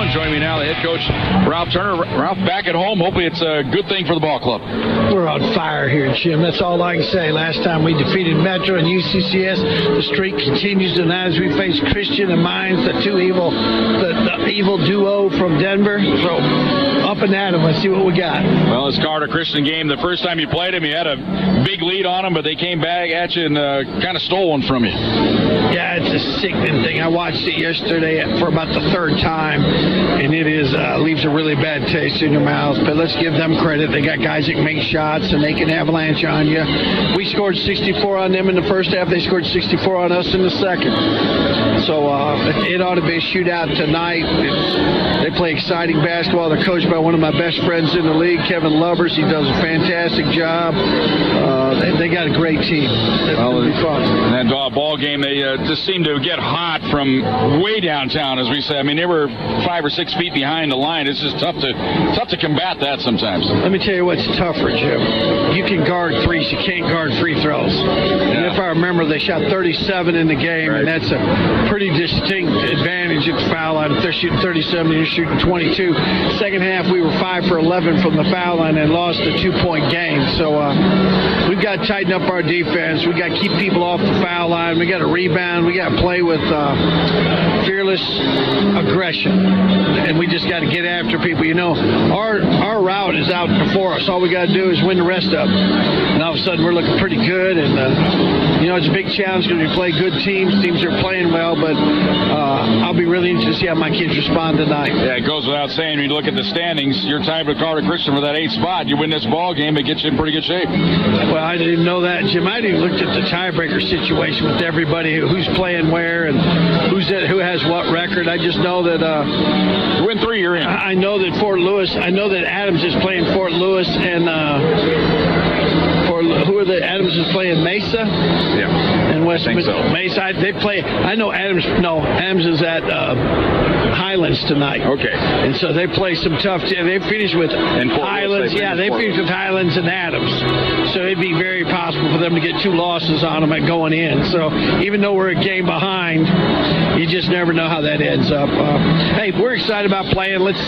And joining me now, the head coach, Ralph Turner. Ralph, back at home. Hopefully it's a good thing for the ball club. We're on fire here, Jim. That's all I can say. Last time we defeated Metro and UCCS, the streak continues tonight as we face Christian and Mines, the evil duo from Denver. So up and at them. Let's see what we got. Well, this Carter Christian game, the first time you played them, you had a big lead on them, but they came back at you and kind of stole one from you. Yeah, it's a sickening thing. I watched it yesterday for about the third time, and it leaves a really bad taste in your mouth. But let's give them credit. They got guys that can make shots, and they can avalanche on you. We scored 64 on them in the first half. They scored 64 on us in the second. So it ought to be a shootout tonight. They play exciting basketball. They're coached by one of my best friends in the league, Kevin Lubbers. He does a fantastic job. They got a great team. It'll be fun. And that ball game, they just seemed to get hot from way downtown, as we say. I mean, they were 5 or 6 feet behind the line. It's just tough to combat that sometimes. Let me tell you what's tougher, Jim. You can guard threes. You can't guard free throws. Yeah. And if I remember, they shot 37 in the game, right. And that's a pretty distinct advantage at the foul line. If they're shooting 37, you're shooting 22. Second half, we were 5 for 11 from the foul line and lost a 2-point game. So we've got to tighten up our defense. We've got to keep people off the foul line. We got to rebound. We got to play with fearless aggression. And we just got to get after people. You know, our route is out before us. All we got to do is win the rest of them. And all of a sudden, we're looking pretty good. And, it's a big challenge because we play good teams. Teams are playing well. But I'll be really interested to see how my kids respond tonight. Yeah, it goes without saying. When you look at the standings, you're tied with Carter Christian for that 8th spot. You win this ball game, it gets you in pretty good shape. Well, I didn't know that, Jim. I didn't look at the tiebreaker situation with everybody who's playing where and who has what record. I just know that you win 3, you're in. I know that I know that Adams is playing Fort Lewis and Adams is playing Mesa. Yeah. And West so. Mesa. They play. I know Adams. No, Adams is at Highlands tonight. Okay. And so they play some tough. They finish with Highlands. They finish with Highlands and Adams. So it'd be very possible for them to get 2 losses on them at going in. So even though we're a game behind, you just never know how that ends up. Hey, we're excited about playing. Let's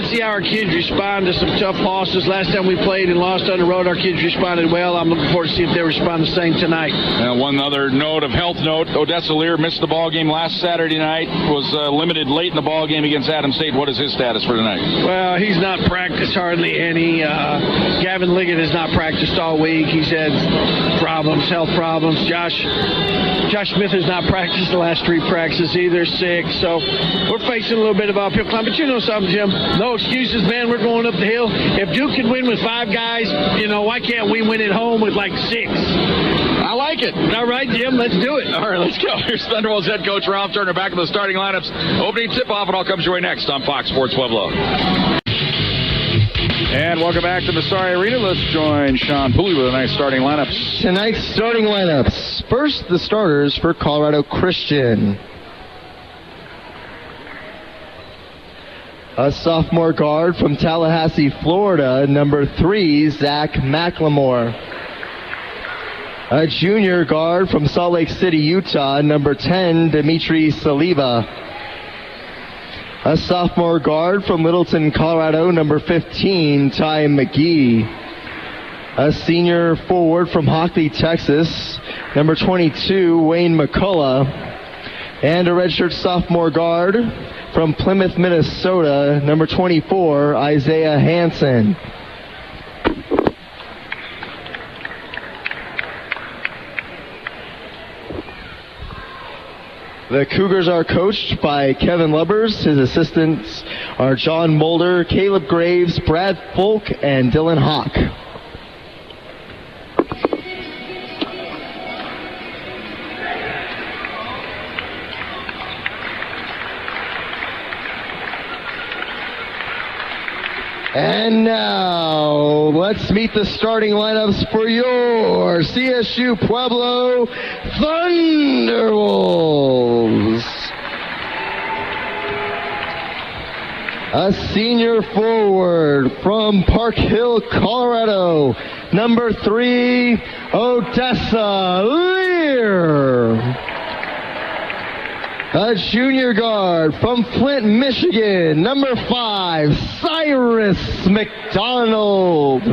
see how our kids respond to some tough losses. Last time we played and lost on the road, our kids responded well. I'm looking forward to see if they respond the same tonight. One other health note, Odessa Lear missed the ball game last Saturday night, was limited late in the ball game against Adams State. What is his status for tonight? Well, he's not practiced hardly any. Gavin Liggett has not practiced all week. He's had health problems. Josh Smith has not practiced the last 3 practices either, sick. So we're facing a little bit of uphill climb. But you know something, Jim? No excuses, man. We're going up the hill. If Duke can win with 5 guys, why can't we win at home with like 6? I like it. All right, Jim, let's do it. All right, let's go. Here's Thunderbolts head coach Ralph Turner back in the starting lineups. Opening tip-off, and all comes your way next on Fox Sports Pueblo. And welcome back to Massari Arena. Let's join Sean Pooley with a nice starting lineups. Tonight's starting lineups. First, the starters for Colorado Christian. A sophomore guard from Tallahassee, Florida, number 3, Zach McLemore. A junior guard from Salt Lake City, Utah, number 10, Dimitri Saliba. A sophomore guard from Littleton, Colorado, number 15, Ty McGee. A senior forward from Hockley, Texas, number 22, Wayne McCullough. And a redshirt sophomore guard from Plymouth, Minnesota, number 24, Isaiah Hansen. The Cougars are coached by Kevin Lubbers. His assistants are John Mulder, Caleb Graves, Brad Folk, and Dylan Hawk. And now, let's meet the starting lineups for your CSU-Pueblo Thunderbolts. A senior forward from Park Hill, Colorado, number 3, Odessa Lear. A junior guard from Flint, Michigan, number 5, Cyrus McDonald.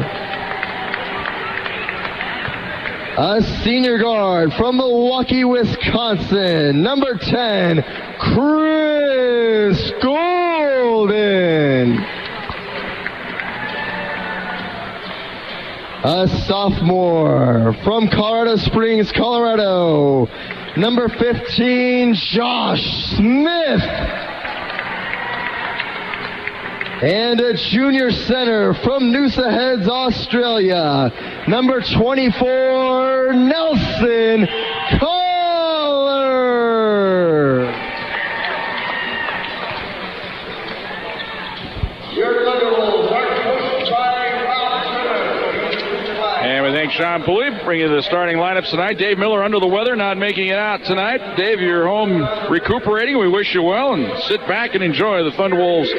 A senior guard from Milwaukee, Wisconsin, number 10, Chris Golden. A sophomore from Colorado Springs, Colorado, number 15, Josh Smith. And a junior center from Noosa Heads, Australia, number 24, Nelson Collar. And we thank Sean Pooley for bringing the starting lineups tonight. Dave Miller under the weather, not making it out tonight. Dave, you're home recuperating. We wish you well, and sit back and enjoy the Thunderwolves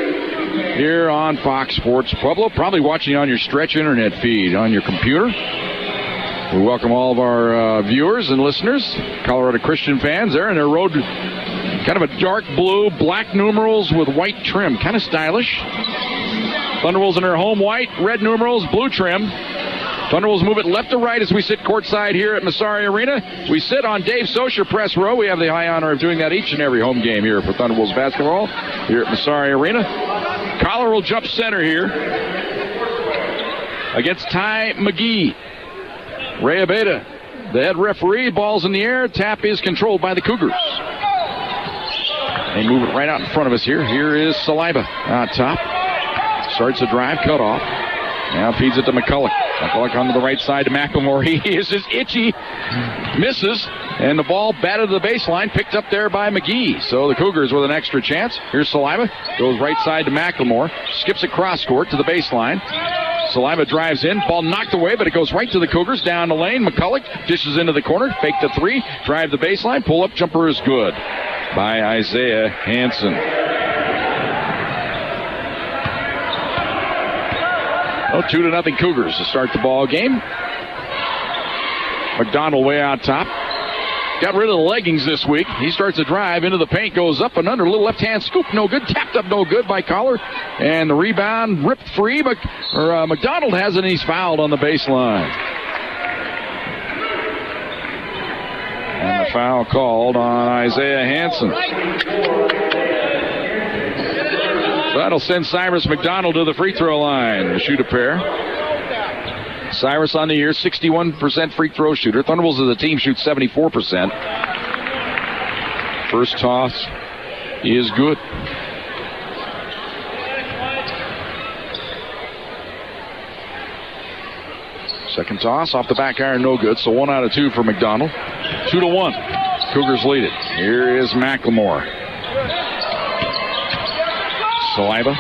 here on Fox Sports Pueblo. Probably watching on your Stretch internet feed on your computer. We welcome all of our viewers and listeners, Colorado Christian fans there in their road. Kind of a dark blue, black numerals with white trim. Kind of stylish. Thunderwolves in their home white, red numerals, blue trim. Thunderwolves move it left to right as we sit courtside here at Massari Arena. We sit on Dave Socher press row. We have the high honor of doing that each and every home game here for Thunderwolves basketball here at Massari Arena. Collar will jump center here against Ty McGee. Ray Abeda, the head referee. Ball's in the air. Tap is controlled by the Cougars. They move it right out in front of us here. Here is Saliba out top. Starts a drive, cut off. Now feeds it to McCulloch. McCulloch onto the right side to McLemore. He is just itchy. Misses. And the ball batted to the baseline. Picked up there by McGee. So the Cougars with an extra chance. Here's Saliba. Goes right side to McLemore. Skips across court to the baseline. Saliba drives in. Ball knocked away, but it goes right to the Cougars. Down the lane. McCulloch dishes into the corner. Fake the three. Drive the baseline. Pull up jumper is good by Isaiah Hansen. 2-0 Cougars to start the ball game. McDonald way out top. Got rid of the leggings this week. He starts a drive into the paint, goes up and under. Little left-hand scoop, no good. Tapped up, no good by Collar. And the rebound ripped free. McDonald has it, and he's fouled on the baseline. And the foul called on Isaiah Hansen. So that'll send Cyrus McDonald to the free throw line to shoot a pair. Cyrus on the year, 61% free throw shooter. Thunderwolves as a team shoots 74%. First toss is good. Second toss off the back iron, no good. So 1 out of 2 for McDonald. 2-1. Cougars lead it. Here is McLemore. Saliba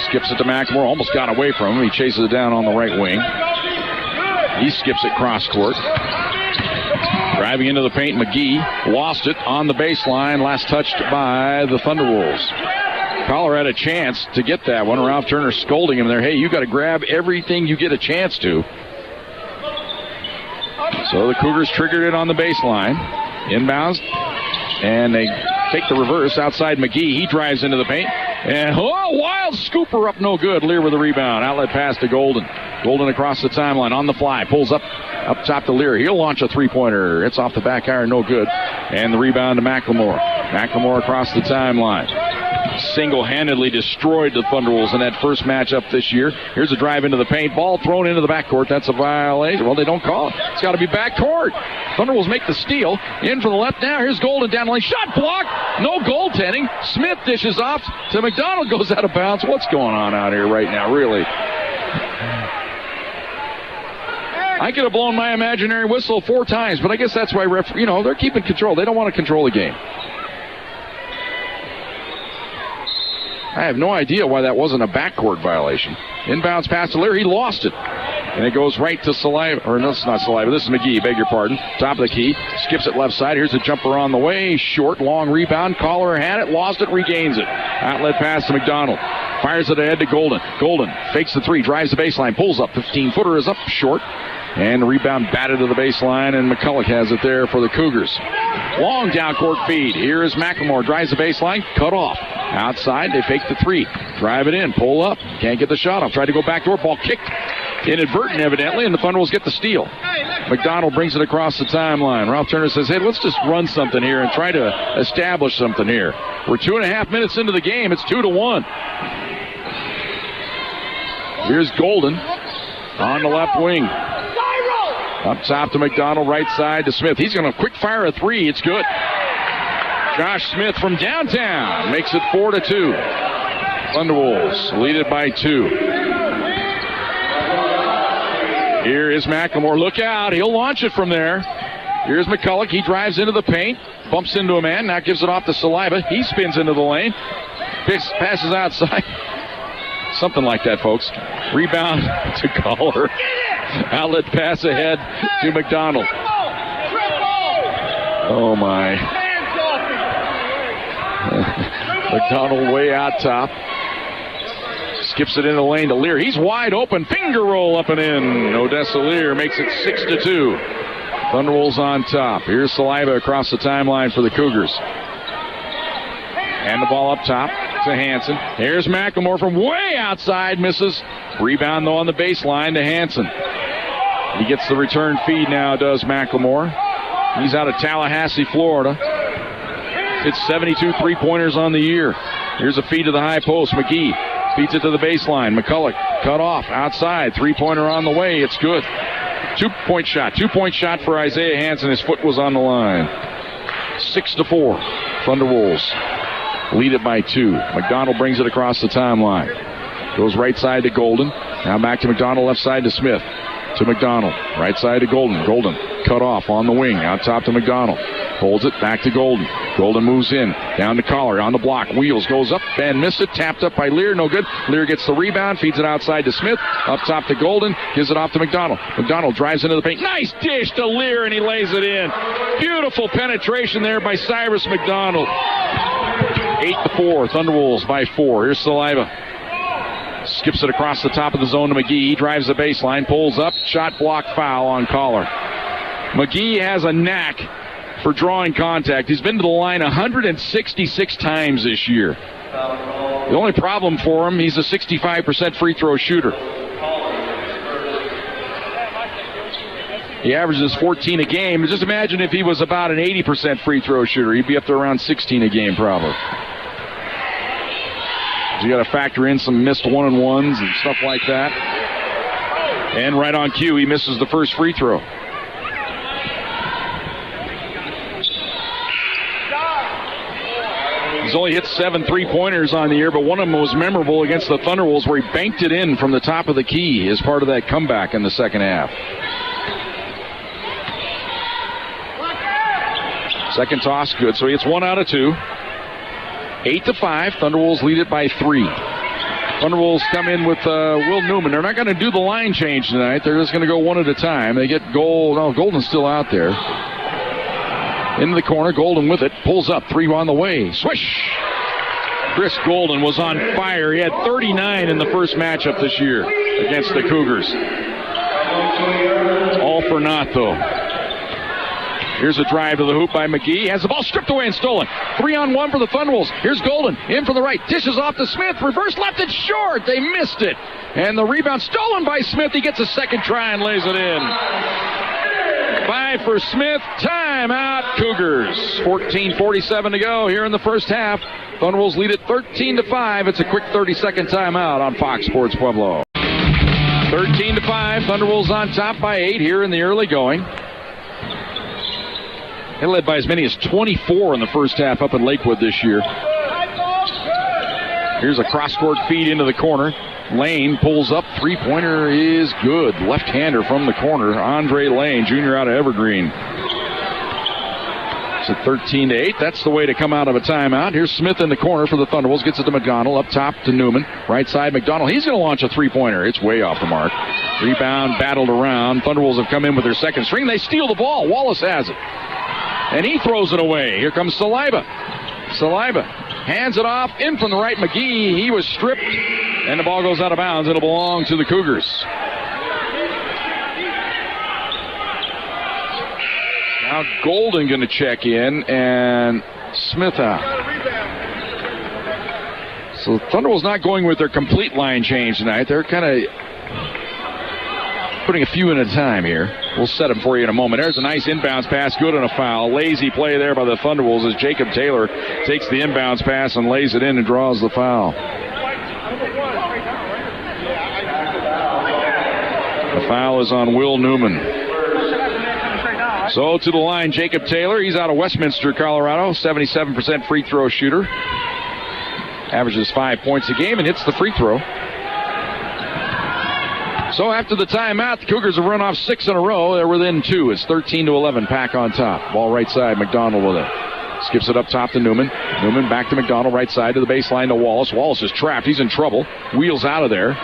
skips it to McLemore. Almost got away from him. He chases it down on the right wing. He skips it cross court. Driving into the paint, McGee lost it on the baseline. Last touched by the Thunderwolves. Collar had a chance to get that one. Ralph Turner scolding him there. Hey, you got to grab everything you get a chance to. So the Cougars triggered it on the baseline. Inbounds. And they take the reverse outside McGee. He drives into the paint. And wild scooper up, no good. Lear with the rebound. Outlet pass to Golden. Golden across the timeline on the fly. Pulls up top to Lear. He'll launch a three-pointer. It's off the back iron, no good. And the rebound to McLemore. McLemore across the timeline. Single-handedly destroyed the Thunderwolves in that first matchup this year. Here's a drive into the paint. Ball thrown into the backcourt. That's a violation. Well, they don't call it. It's got to be backcourt. Thunderwolves make the steal. In from the left now. Here's Golden down the lane. Shot blocked. No goaltending. Smith dishes off to McDonald. Goes out of bounds. What's going on out here right now, really? I could have blown my imaginary whistle 4 times, but I guess that's why they're keeping control. They don't want to control the game. I have no idea why that wasn't a backcourt violation. Inbounds pass to Lear. He lost it. And it goes right to Saliba. Or no, it's not Saliba. This is McGee. Beg your pardon. Top of the key. Skips it left side. Here's a jumper on the way. Short, long rebound. Collar had it. Lost it. Regains it. Outlet pass to McDonald. Fires it ahead to Golden. Golden fakes the three, drives the baseline, pulls up. 15-footer is up short. And the rebound batted to the baseline, and McCulloch has it there for the Cougars. Long down court feed. Here is McLemore. Drives the baseline. Cut off. Outside, they fake the three. Drive it in. Pull up. Can't get the shot off. Tried to go backdoor. Ball kicked. Inadvertent, evidently, and the Thunderwolves get the steal. McDonald brings it across the timeline. Ralph Turner says, hey, let's just run something here and try to establish something here. We're 2.5 minutes into the game. It's 2-1. Here's Golden on the left wing. Up top to McDonald, right side to Smith. He's going to quick fire a three. It's good. Josh Smith from downtown makes it 4-2. Thunderwolves lead it by 2. Here is McLemore. Look out. He'll launch it from there. Here's McCulloch. He drives into the paint. Bumps into a man. Now gives it off to Saliba. He spins into the lane. Passes outside. Something like that, folks. Rebound to Collar. Outlet pass ahead to McDonald. Oh, my. McDonald way out top. Skips it in the lane to Lear. He's wide open. Finger roll up and in. Odessa Lear makes it 6-2. Thunderwolves on top. Here's Saliba across the timeline for the Cougars. And the ball up top to Hansen. Here's McLemore from way outside. Misses. Rebound, though, on the baseline to Hansen. He gets the return feed now, does McLemore. He's out of Tallahassee, Florida. Hits 72 three-pointers on the year. Here's a feed to the high post. McGee feeds it to the baseline. McCulloch cut off outside. Three-pointer on the way. It's good. Two-point shot. Two-point shot for Isaiah Hansen. His foot was on the line. 6-4. Thunderwolves lead it by 2. McDonald brings it across the timeline. Goes right side to Golden. Now back to McDonald, left side to Smith. To McDonald. Right side to Golden. Golden cut off on the wing. Out top to McDonald. Holds it back to Golden. Golden moves in. Down to Collar. On the block. Wheels. Goes up and missed it. Tapped up by Lear. No good. Lear gets the rebound. Feeds it outside to Smith. Up top to Golden. Gives it off to McDonald. McDonald drives into the paint. Nice dish to Lear and he lays it in. Beautiful penetration there by Cyrus McDonald. 8-4. Thunderwolves by 4. Here's Saliba. Skips it across the top of the zone to McGee. He drives the baseline. Pulls up. Shot block foul on Collar. McGee has a knack for drawing contact. He's been to the line 166 times this year. The only problem for him, he's a 65% free throw shooter. He averages 14 a game. Just imagine if he was about an 80% free throw shooter. He'd be up to around 16 a game probably. So you got to factor in some missed one-on-ones and stuff like that. And right on cue, he misses the first free throw. He's only hit 7 3-pointers on the year, but one of them was memorable against the Thunderwolves where he banked it in from the top of the key as part of that comeback in the second half. Second toss, good. So it's 1 out of 2. 8-5. Thunderwolves lead it by 3. Thunderwolves come in with Will Newman. They're not going to do the line change tonight. They're just going to go one at a time. They get Golden's still out there. Into the corner. Golden with it. Pulls up. 3 on the way. Swish! Chris Golden was on fire. He had 39 in the first matchup this year against the Cougars. All for naught, though. Here's a drive to the hoop by McGee. Has the ball stripped away and stolen. 3-on-1 for the Thunderwolves. Here's Golden. In from the right. Dishes off to Smith. Reverse left it short. They missed it. And the rebound stolen by Smith. He gets a second try and lays it in. 5 for Smith. Timeout, Cougars. 14:47 to go here in the first half. Thunderwolves lead it 13-5. It's a quick 30-second timeout on Fox Sports Pueblo. 13-5. Thunderwolves on top by 8 here in the early going. They led by as many as 24 in the first half up in Lakewood this year. Here's a cross-court feed into the corner. Lane pulls up. 3-pointer is good. Left-hander from the corner. Andre Lane, junior out of Evergreen. It's at 13-8. That's the way to come out of a timeout. Here's Smith in the corner for the Thunderwolves. Gets it to McDonald. Up top to Newman. Right side, McDonald. He's going to launch a 3-pointer. It's way off the mark. Rebound battled around. Thunderwolves have come in with their second string. They steal the ball. Wallace has it. And he throws it away. Here comes Saliba. Saliba hands it off, in from the right, McGee. He was stripped, and the ball goes out of bounds. It'll belong to the Cougars. Now Golden going to check in, and Smith out. So the Thunderbolts not going with their complete line change tonight. They're kind of putting a few in at a time here. We'll set them for you in a moment. There's a nice inbounds pass, good on a foul. Lazy play there by the Thunderbolts as Jacob Taylor takes the inbounds pass and lays it in and draws the foul. The foul is on Will Newman. So to the line, Jacob Taylor. He's out of Westminster, Colorado. 77% free throw shooter. Averages 5 points a game and hits the free throw. So after the timeout, the Cougars have run off 6 in a row. They're within 2. It's 13-11. Pack on top. Ball right side. McDonald with it. Skips it up top to Newman. Newman back to McDonald. Right side to the baseline to Wallace. Wallace is trapped. He's in trouble. Wheels out of there.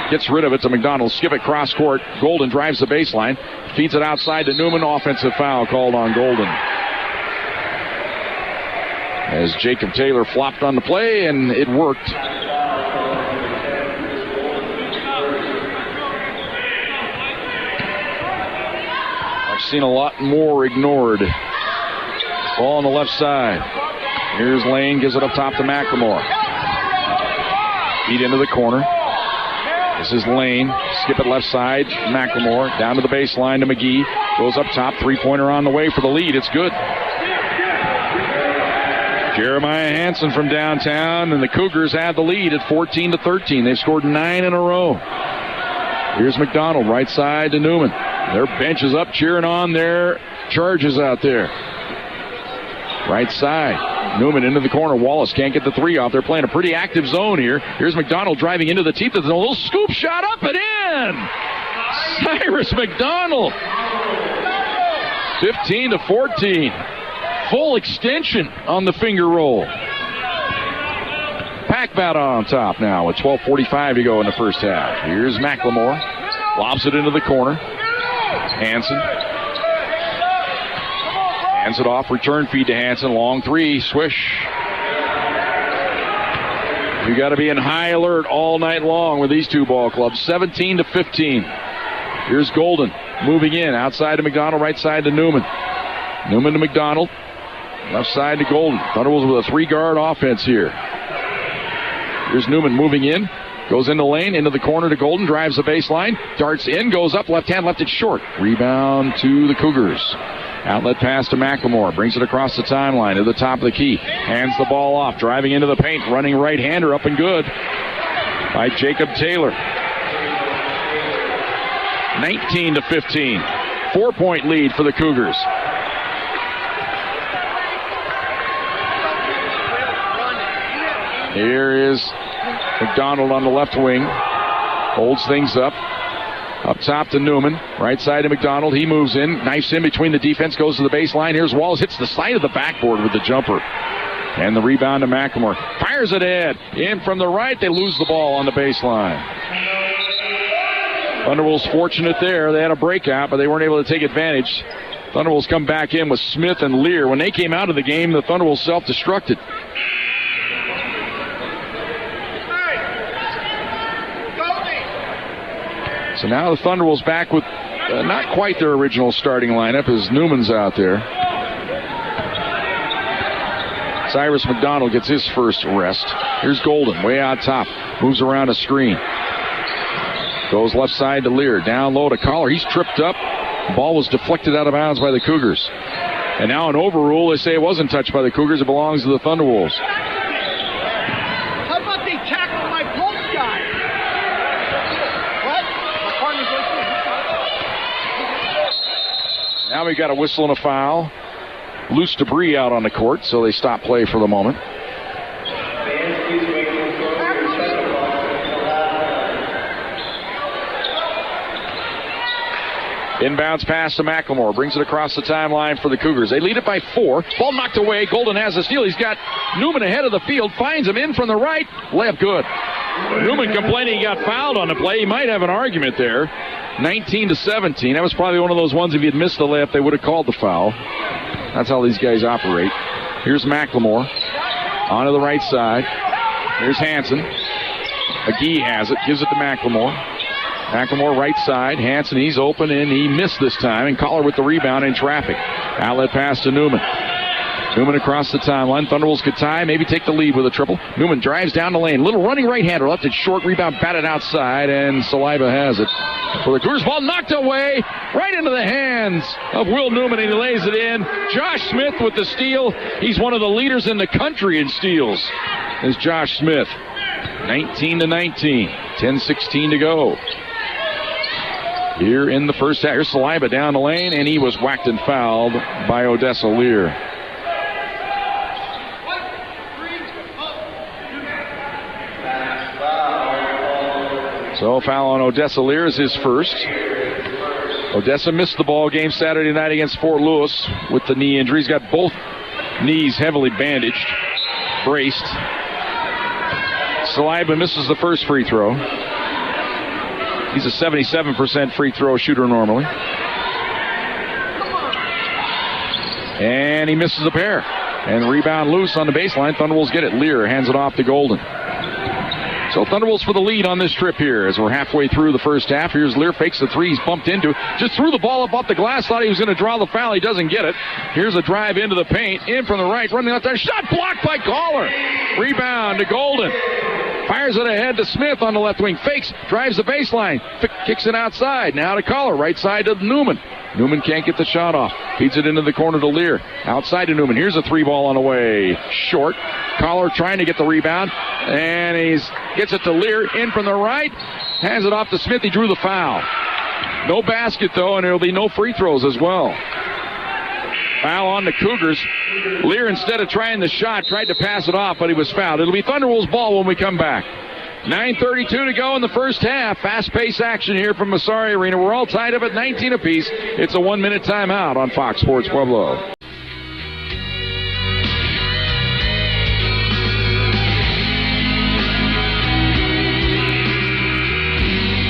Gets rid of it to McDonald. Skip it cross court. Golden drives the baseline. Feeds it outside to Newman. Offensive foul called on Golden. As Jacob Taylor flopped on the play, and it worked. I've seen a lot more ignored. Ball on the left side. Here's Lane, gives it up top to McLemore. Feed into the corner. This is Lane. Skip it left side. McLemore down to the baseline to McGee. Goes up top. Three-pointer on the way for the lead. It's good. Jeremiah Hansen from downtown, and the Cougars have the lead at 14-13. They've scored 9 in a row. Here's McDonald, right side to Newman. Their bench is up, cheering on their Charges out there. Right side. Newman into the corner. Wallace can't get the three off. They're playing a pretty active zone here. Here's McDonald driving into the teeth. There's a little scoop shot up and in. Cyrus McDonald. 15-14. Full extension on the finger roll. Pack bat on top now with 12:45 to go in the first half. Here's McLemore. Lobs it into the corner. Hansen. Hands it off. Return feed to Hansen. Long three. Swish. You got to be in high alert all night long with these two ball clubs. 17-15. Here's Golden moving in. Outside to McDonald. Right side to Newman. Newman to McDonald. Left side to Golden. Thunderbolts with a three-guard offense here. Here's Newman moving in. Goes into lane, into the corner to Golden. Drives the baseline. Darts in, goes up, left hand, left it short. Rebound to the Cougars. Outlet pass to McLemore. Brings it across the timeline to the top of the key. Hands the ball off. Driving into the paint. Running right-hander up and good by Jacob Taylor. 19-15. 4-point lead for the Cougars. Here is McDonald on the left wing. Holds things up. Up top to Newman. Right side to McDonald. He moves in. Knifes in between the defense. Goes to the baseline. Here's Wallace. Hits the side of the backboard with the jumper. And the rebound to McLemore. Fires it in. In from the right. They lose the ball on the baseline. Thunderbolts fortunate there. They had a breakout, but they weren't able to take advantage. Thunderbolts come back in with Smith and Lear. When they came out of the game, the Thunderbolts self-destructed. So now the Thunderbolts back with not quite their original starting lineup as Newman's out there. Cyrus McDonald gets his first rest. Here's Golden way out top. Moves around a screen. Goes left side to Lear. Down low to Collar. He's tripped up. Ball was deflected out of bounds by the Cougars. And now an overrule. They say it wasn't touched by the Cougars. It belongs to the Thunderwolves. How about they tackled my post guy? Now we got a whistle and a foul. Loose debris out on the court, so they stop play for the moment. Inbounds pass to McLemore. Brings it across the timeline for the Cougars. They lead it by 4. Ball knocked away. Golden has the steal. He's got Newman ahead of the field. Finds him in from the right. Layup good. Newman complaining he got fouled on the play. He might have an argument there. 19-17. That was probably one of those ones if he had missed the layup, they would have called the foul. That's how these guys operate. Here's McLemore. onto the right side. Here's Hansen. McGee has it, gives it to McLemore. McLemore right side. Hansen, he's open, and he missed this time. And Collar with the rebound in traffic. Outlet pass to Newman. Newman across the timeline. Thunderwolves could tie, maybe take the lead with a triple. Newman drives down the lane. Little running right-hander left it short. Rebound batted outside, and Saliba has it. For the Cougars, ball knocked away right into the hands of Will Newman, and he lays it in. Josh Smith with the steal. He's one of the leaders in the country in steals. Is Josh Smith. 19-19. 10:16 to go. Here in the first half. Here's Saliba down the lane, and he was whacked and fouled by Odessa Lear. So foul on Odessa Lear is his first. Odessa missed the ball game Saturday night against Fort Lewis with the knee injury. He's got both knees heavily bandaged, braced. Saliba misses the first free throw. He's a 77% free throw shooter normally. And he misses a pair. And rebound loose on the baseline. Thunderwolves get it. Lear hands it off to Golden. So Thunderwolves for the lead on this trip here as we're halfway through the first half. Here's Lear, fakes the three, he's bumped into. Just threw the ball up off the glass, thought he was going to draw the foul. He doesn't get it. Here's a drive into the paint, in from the right, running out there. Shot blocked by Collar. Rebound to Golden. Fires it ahead to Smith on the left wing. Fakes, drives the baseline, kicks it outside. Now to Collar, right side to Newman. Newman can't get the shot off. Feeds it into the corner to Lear. Outside to Newman. Here's a three ball on the way. Short. Collar trying to get the rebound. And he gets it to Lear. In from the right. Hands it off to Smith. He drew the foul. No basket, though, and there will be no free throws as well. Foul on the Cougars. Lear, instead of trying the shot, tried to pass it off, but he was fouled. It'll be Thunderwolves ball when we come back. 9:32 to go in the first half. Fast-paced action here from Massari Arena. We're all tied up at 19 apiece. It's a 1-minute timeout on Fox Sports Pueblo.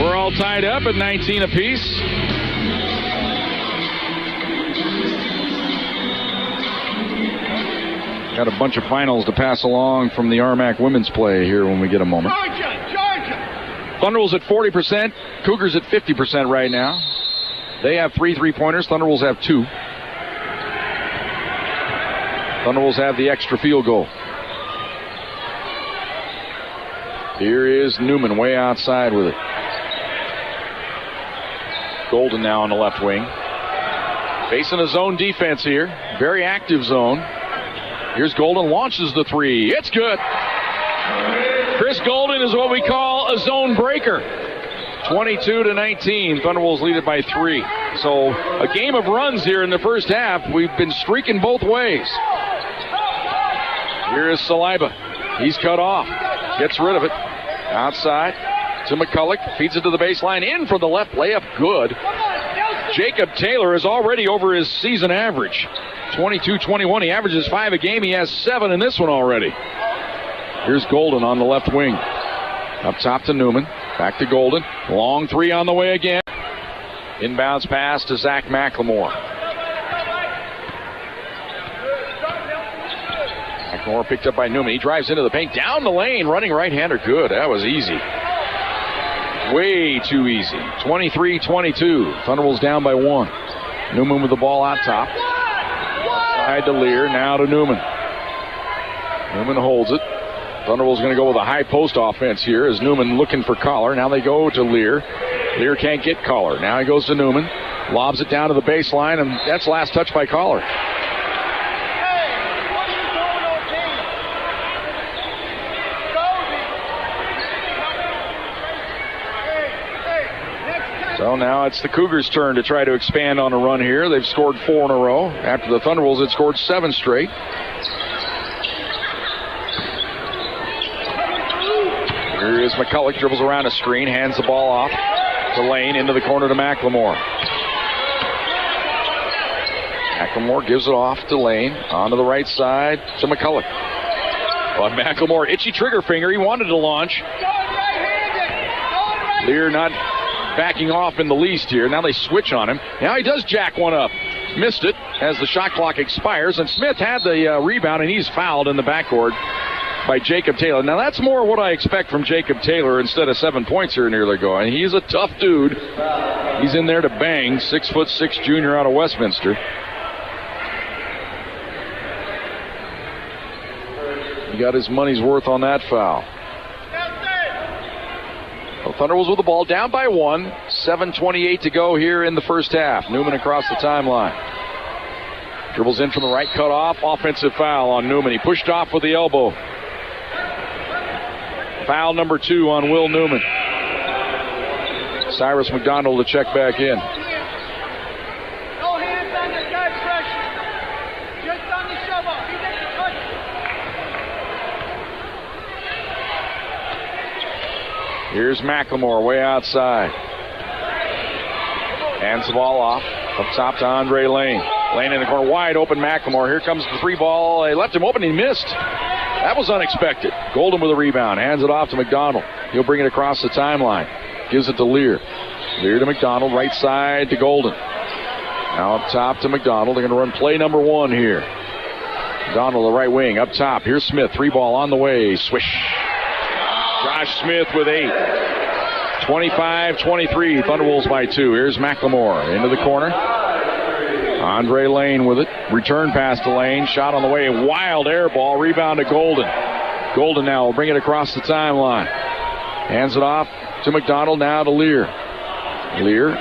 We're all tied up at 19 apiece. Got a bunch of finals to pass along from the RMAC women's play here when we get a moment. Georgia! Thunderwolves at 40%, Cougars at 50% right now. They have 3 3-pointers, Thunderwolves have 2. Thunderwolves have the extra field goal. Here is Newman way outside with it. Golden now on the left wing. Facing a zone defense here. Very active zone. Here's Golden, launches the three. It's good. Chris Golden is what we call a zone breaker. 22-19. Thunderwolves lead it by 3. So a game of runs here in the first half. We've been streaking both ways. Here is Saliba. He's cut off. Gets rid of it. Outside to McCulloch. Feeds it to the baseline. In for the left layup. Good. Jacob Taylor is already over his season average. 22-21. He averages 5 a game. He has 7 in this one already. Here's Golden on the left wing. Up top to Newman. Back to Golden. Long three on the way again. Inbounds pass to Zach McLemore. McLemore picked up by Newman. He drives into the paint. Down the lane. Running right-hander. Good. That was easy. Way too easy. 23-22. Thunderwolves down by 1. Newman with the ball out top. Side to Lear. Now to Newman. Newman holds it. Thunderwolves going to go with a high post offense here as Newman looking for Collar. Now they go to Lear. Lear can't get Collar. Now he goes to Newman. Lobs it down to the baseline, and that's last touch by Collar. So now it's the Cougars' turn to try to expand on a run here. They've scored 4 in a row. After the Thunderwolves had scored 7 straight. Here is McCulloch, dribbles around a screen, hands the ball off to Lane, into the corner to McLemore. McLemore gives it off to Lane, onto the right side to McCulloch. But McLemore, itchy trigger finger, he wanted to launch. Lear not backing off in the least here. Now they switch on him. Now he does jack one up. missed it as the shot clock expires, and Smith had the rebound, and he's fouled in the backcourt by Jacob Taylor. Now, that's more what I expect from Jacob Taylor instead of 7 points here nearly going. He's a tough dude. He's in there to bang. 6'6" junior out of Westminster. He got his money's worth on that foul. The Thunderwolves with the ball down by 1. 7:28 to go here in the first half. Newman across the timeline. Dribbles in from the right, cut off. Offensive foul on Newman. He pushed off with the elbow. Foul number 2 on Will Newman. Cyrus McDonald to check back in. No hands on the guy pressure. Just on the shove up. He gets the touch. Here's McLemore way outside. Hands the ball off. Up top to Andre Lane. Lane in the corner, wide open McLemore. Here comes the 3 ball. They left him open. He missed. That was unexpected. Golden with a rebound. Hands it off to McDonald. He'll bring it across the timeline. Gives it to Lear. Lear to McDonald. Right side to Golden. Now up top to McDonald. They're going to run play number 1 here. McDonald, the right wing. Up top. Here's Smith. 3 ball on the way. Swish. Josh Smith with 8. 25-23. Thunderwolves by 2. Here's McLemore. Into the corner. Andre Lane with it. Return pass to Lane. Shot on the way. Wild air ball. Rebound to Golden. Golden now will bring it across the timeline. Hands it off to McDonald. Now to Lear. Lear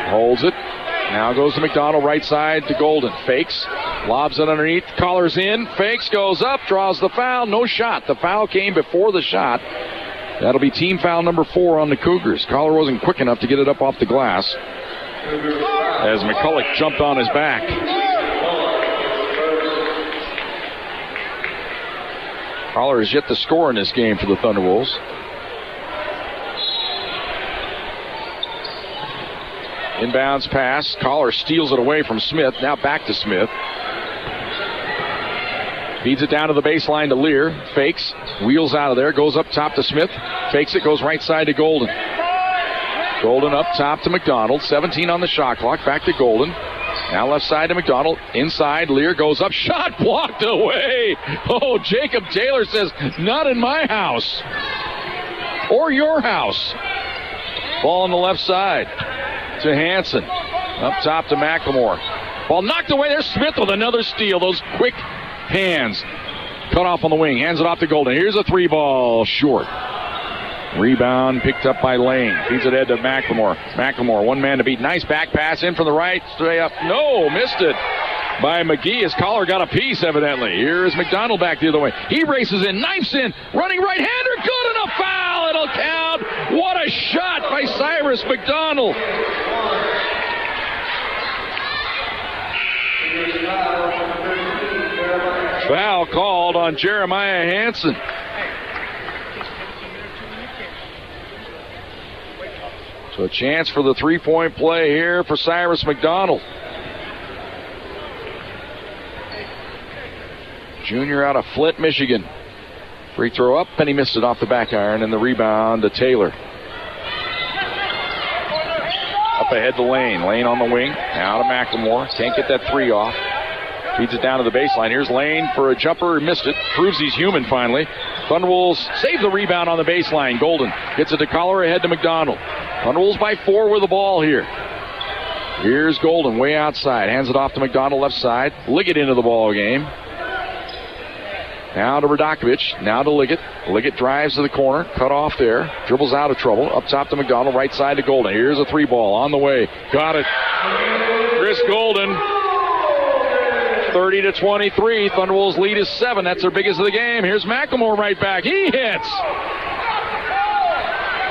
holds it. Now goes to McDonald. Right side to Golden. Fakes. Lobs it underneath. Collar's in. Fakes. Goes up. Draws the foul. No shot. The foul came before the shot. That'll be team foul number 4 on the Cougars. Collar wasn't quick enough to get it up off the glass as McCulloch jumped on his back. Collar is yet to score in this game for the Thunderwolves. Inbounds pass. Collar steals it away from Smith. Now back to Smith. Feeds it down to the baseline to Lear. Fakes. Wheels out of there. Goes up top to Smith. Fakes it. Goes right side to Golden. Golden up top to McDonald. 17 on the shot clock. Back to Golden. Now left side to McDonald. Inside. Lear goes up. Shot blocked away. Oh, Jacob Taylor says, not in my house. Or your house. Ball on the left side to Hansen. Up top to McLemore. Ball knocked away. There's Smith with another steal. Those quick hands. Cut off on the wing. Hands it off to Golden. Here's a 3 ball. Short. Rebound picked up by Lane. Feeds it ahead to McLemore. McLemore, 1 man to beat. Nice back pass in from the right. Straight up. No, missed it by McGee. His collar got a piece, evidently. Here's McDonald back the other way. He races in, knifes in, running right-hander. Good, and a foul. It'll count. What a shot by Cyrus McDonald. Foul called on Jeremiah Hansen. So a chance for the 3-point play here for Cyrus McDonald. Junior out of Flint, Michigan. Free throw up, and he missed it off the back iron, and the rebound to Taylor. Up ahead to Lane. Lane on the wing. Now to McLemore. Can't get that 3 off. Feeds it down to the baseline. Here's Lane for a jumper. Missed it. Proves he's human finally. Thunderwolves save the rebound on the baseline. Golden gets it to Collar, ahead to McDonald. Thunderwolves by 4 with the ball here. Here's Golden way outside. Hands it off to McDonald left side. Liggett into the ball game. Now to Radakovich. Now to Liggett. Liggett drives to the corner. Cut off there. Dribbles out of trouble. Up top to McDonald. Right side to Golden. Here's a 3 ball on the way. Got it. Chris Golden. 30-23. Thunderwolves lead is 7. That's their biggest of the game. Here's McLemore right back. He hits.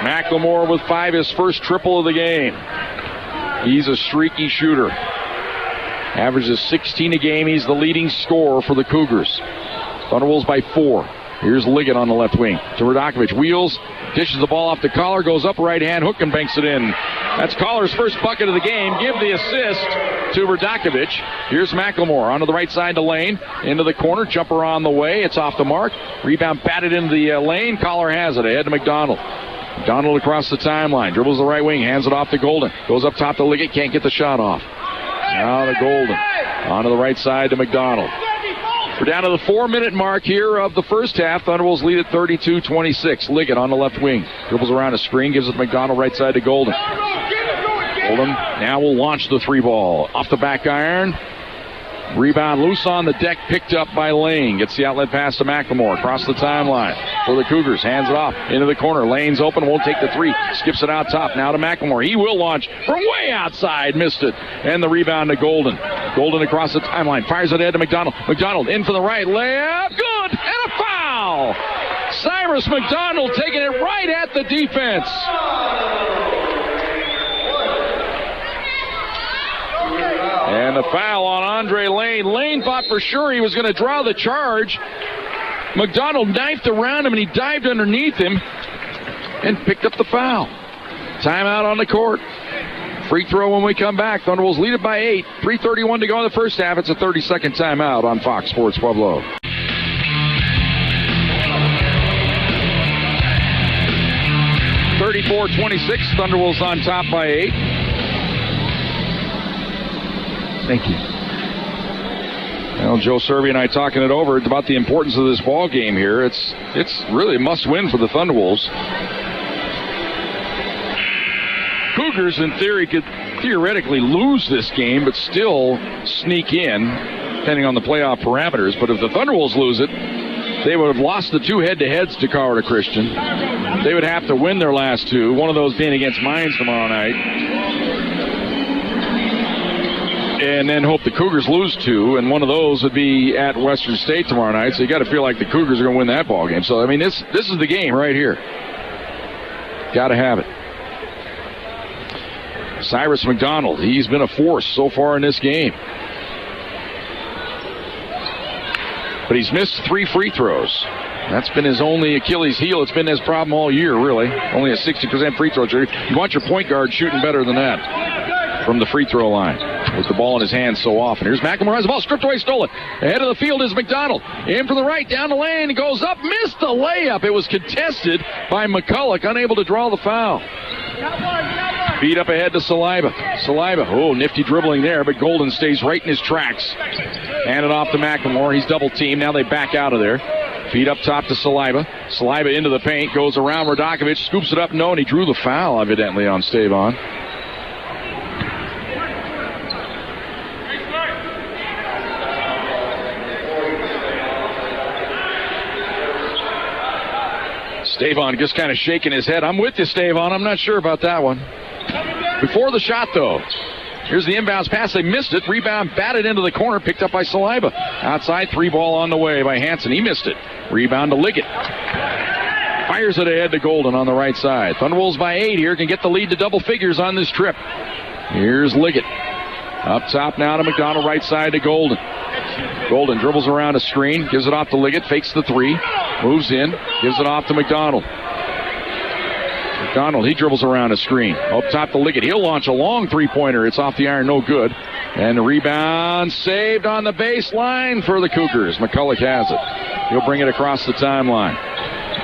McLemore with 5, his first triple of the game. He's a streaky shooter. Averages 16 a game. He's the leading scorer for the Cougars. Thunderwolves by 4. Here's Liggett on the left wing to Radakovich. Wheels, dishes the ball off to Collar, goes up right hand, hook and banks it in. That's Collar's first bucket of the game. Give the assist to Radakovich. Here's McLemore onto the right side to Lane. Into the corner, jumper on the way. It's off the mark. Rebound batted into the lane. Collar has it ahead to McDonald. McDonald across the timeline. Dribbles the right wing, hands it off to Golden. Goes up top to Liggett, can't get the shot off. Now to Golden. Onto the right side to McDonald. We're down to the 4-minute mark here of the first half. Thunderwolves lead at 32-26. Liggett on the left wing. Dribbles around a screen. Gives it to McDonald right side to Golden. Golden now will launch the 3-ball. Off the back iron. Rebound loose on the deck, picked up by Lane. Gets the outlet pass to McLemore. Across the timeline for the Cougars. Hands it off into the corner. Lane's open, won't take the 3. Skips it out top. Now to McLemore. He will launch from way outside. Missed it. And the rebound to Golden. Golden across the timeline. Fires it ahead to McDonald. McDonald in for the right. Layup. Good. And a foul. Cyrus McDonald taking it right at the defense. And the foul on Andre Lane. Lane thought for sure he was going to draw the charge. McDonald knifed around him and he dived underneath him and picked up the foul. Timeout on the court. Free throw when we come back. Thunderwolves lead it by 8. 3:31 to go in the first half. It's a 30-second timeout on Fox Sports Pueblo. (34-26). Thunderwolves on top by 8. Thank you. Well, Joe Serby and I talking it over. It's about the importance of this ball game here. It's really a must-win for the Thunderwolves. Cougars, in theory, could theoretically lose this game, but still sneak in, depending on the playoff parameters. But if the Thunderwolves lose it, they would have lost the 2 head-to-heads to Colorado Christian. They would have to win their last 2, one of those being against Mines tomorrow night. And then hope the Cougars lose 2, and one of those would be at Western State tomorrow night. So you got to feel like the Cougars are going to win that ball game. So I mean, this is the game right here. Got to have it. Cyrus McDonald, he's been a force so far in this game, but he's missed 3 free throws. That's been his only Achilles heel. It's been his problem all year, really. Only a 60% free throw rate. You want your point guard shooting better than that from the free throw line with the ball in his hands so often. Here's McLemore, has the ball stripped away, stolen. Ahead of the field is McDonald. In from the right, down the lane, goes up, missed the layup. It was contested by McCulloch, unable to draw the foul. Beat up ahead to Saliba. Oh, nifty dribbling there, but Golden stays right in his tracks. Hand it off to McLemore. He's double teamed. Now they back out of there. Feed up top to Saliba. Saliba into the paint, goes around Radakovich, scoops it up, no, and he drew the foul, evidently, on Stavon. Stavon just kind of shaking his head. I'm with you, Stavon. I'm not sure about that one. Before the shot, though. Here's the inbounds pass. They missed it. Rebound batted into the corner, picked up by Saliba. Outside, 3-ball on the way by Hansen. He missed it. Rebound to Liggett. Fires it ahead to Golden on the right side. Thunderwolves by 8 here. Can get the lead to double figures on this trip. Here's Liggett. Up top now to McDonald, right side to Golden. Golden dribbles around a screen, gives it off to Liggett, fakes the 3, moves in, gives it off to McDonald. McDonald, he dribbles around a screen. Up top to Liggett. He'll launch a long 3-pointer. It's off the iron, no good. And the rebound saved on the baseline for the Cougars. McCulloch has it. He'll bring it across the timeline.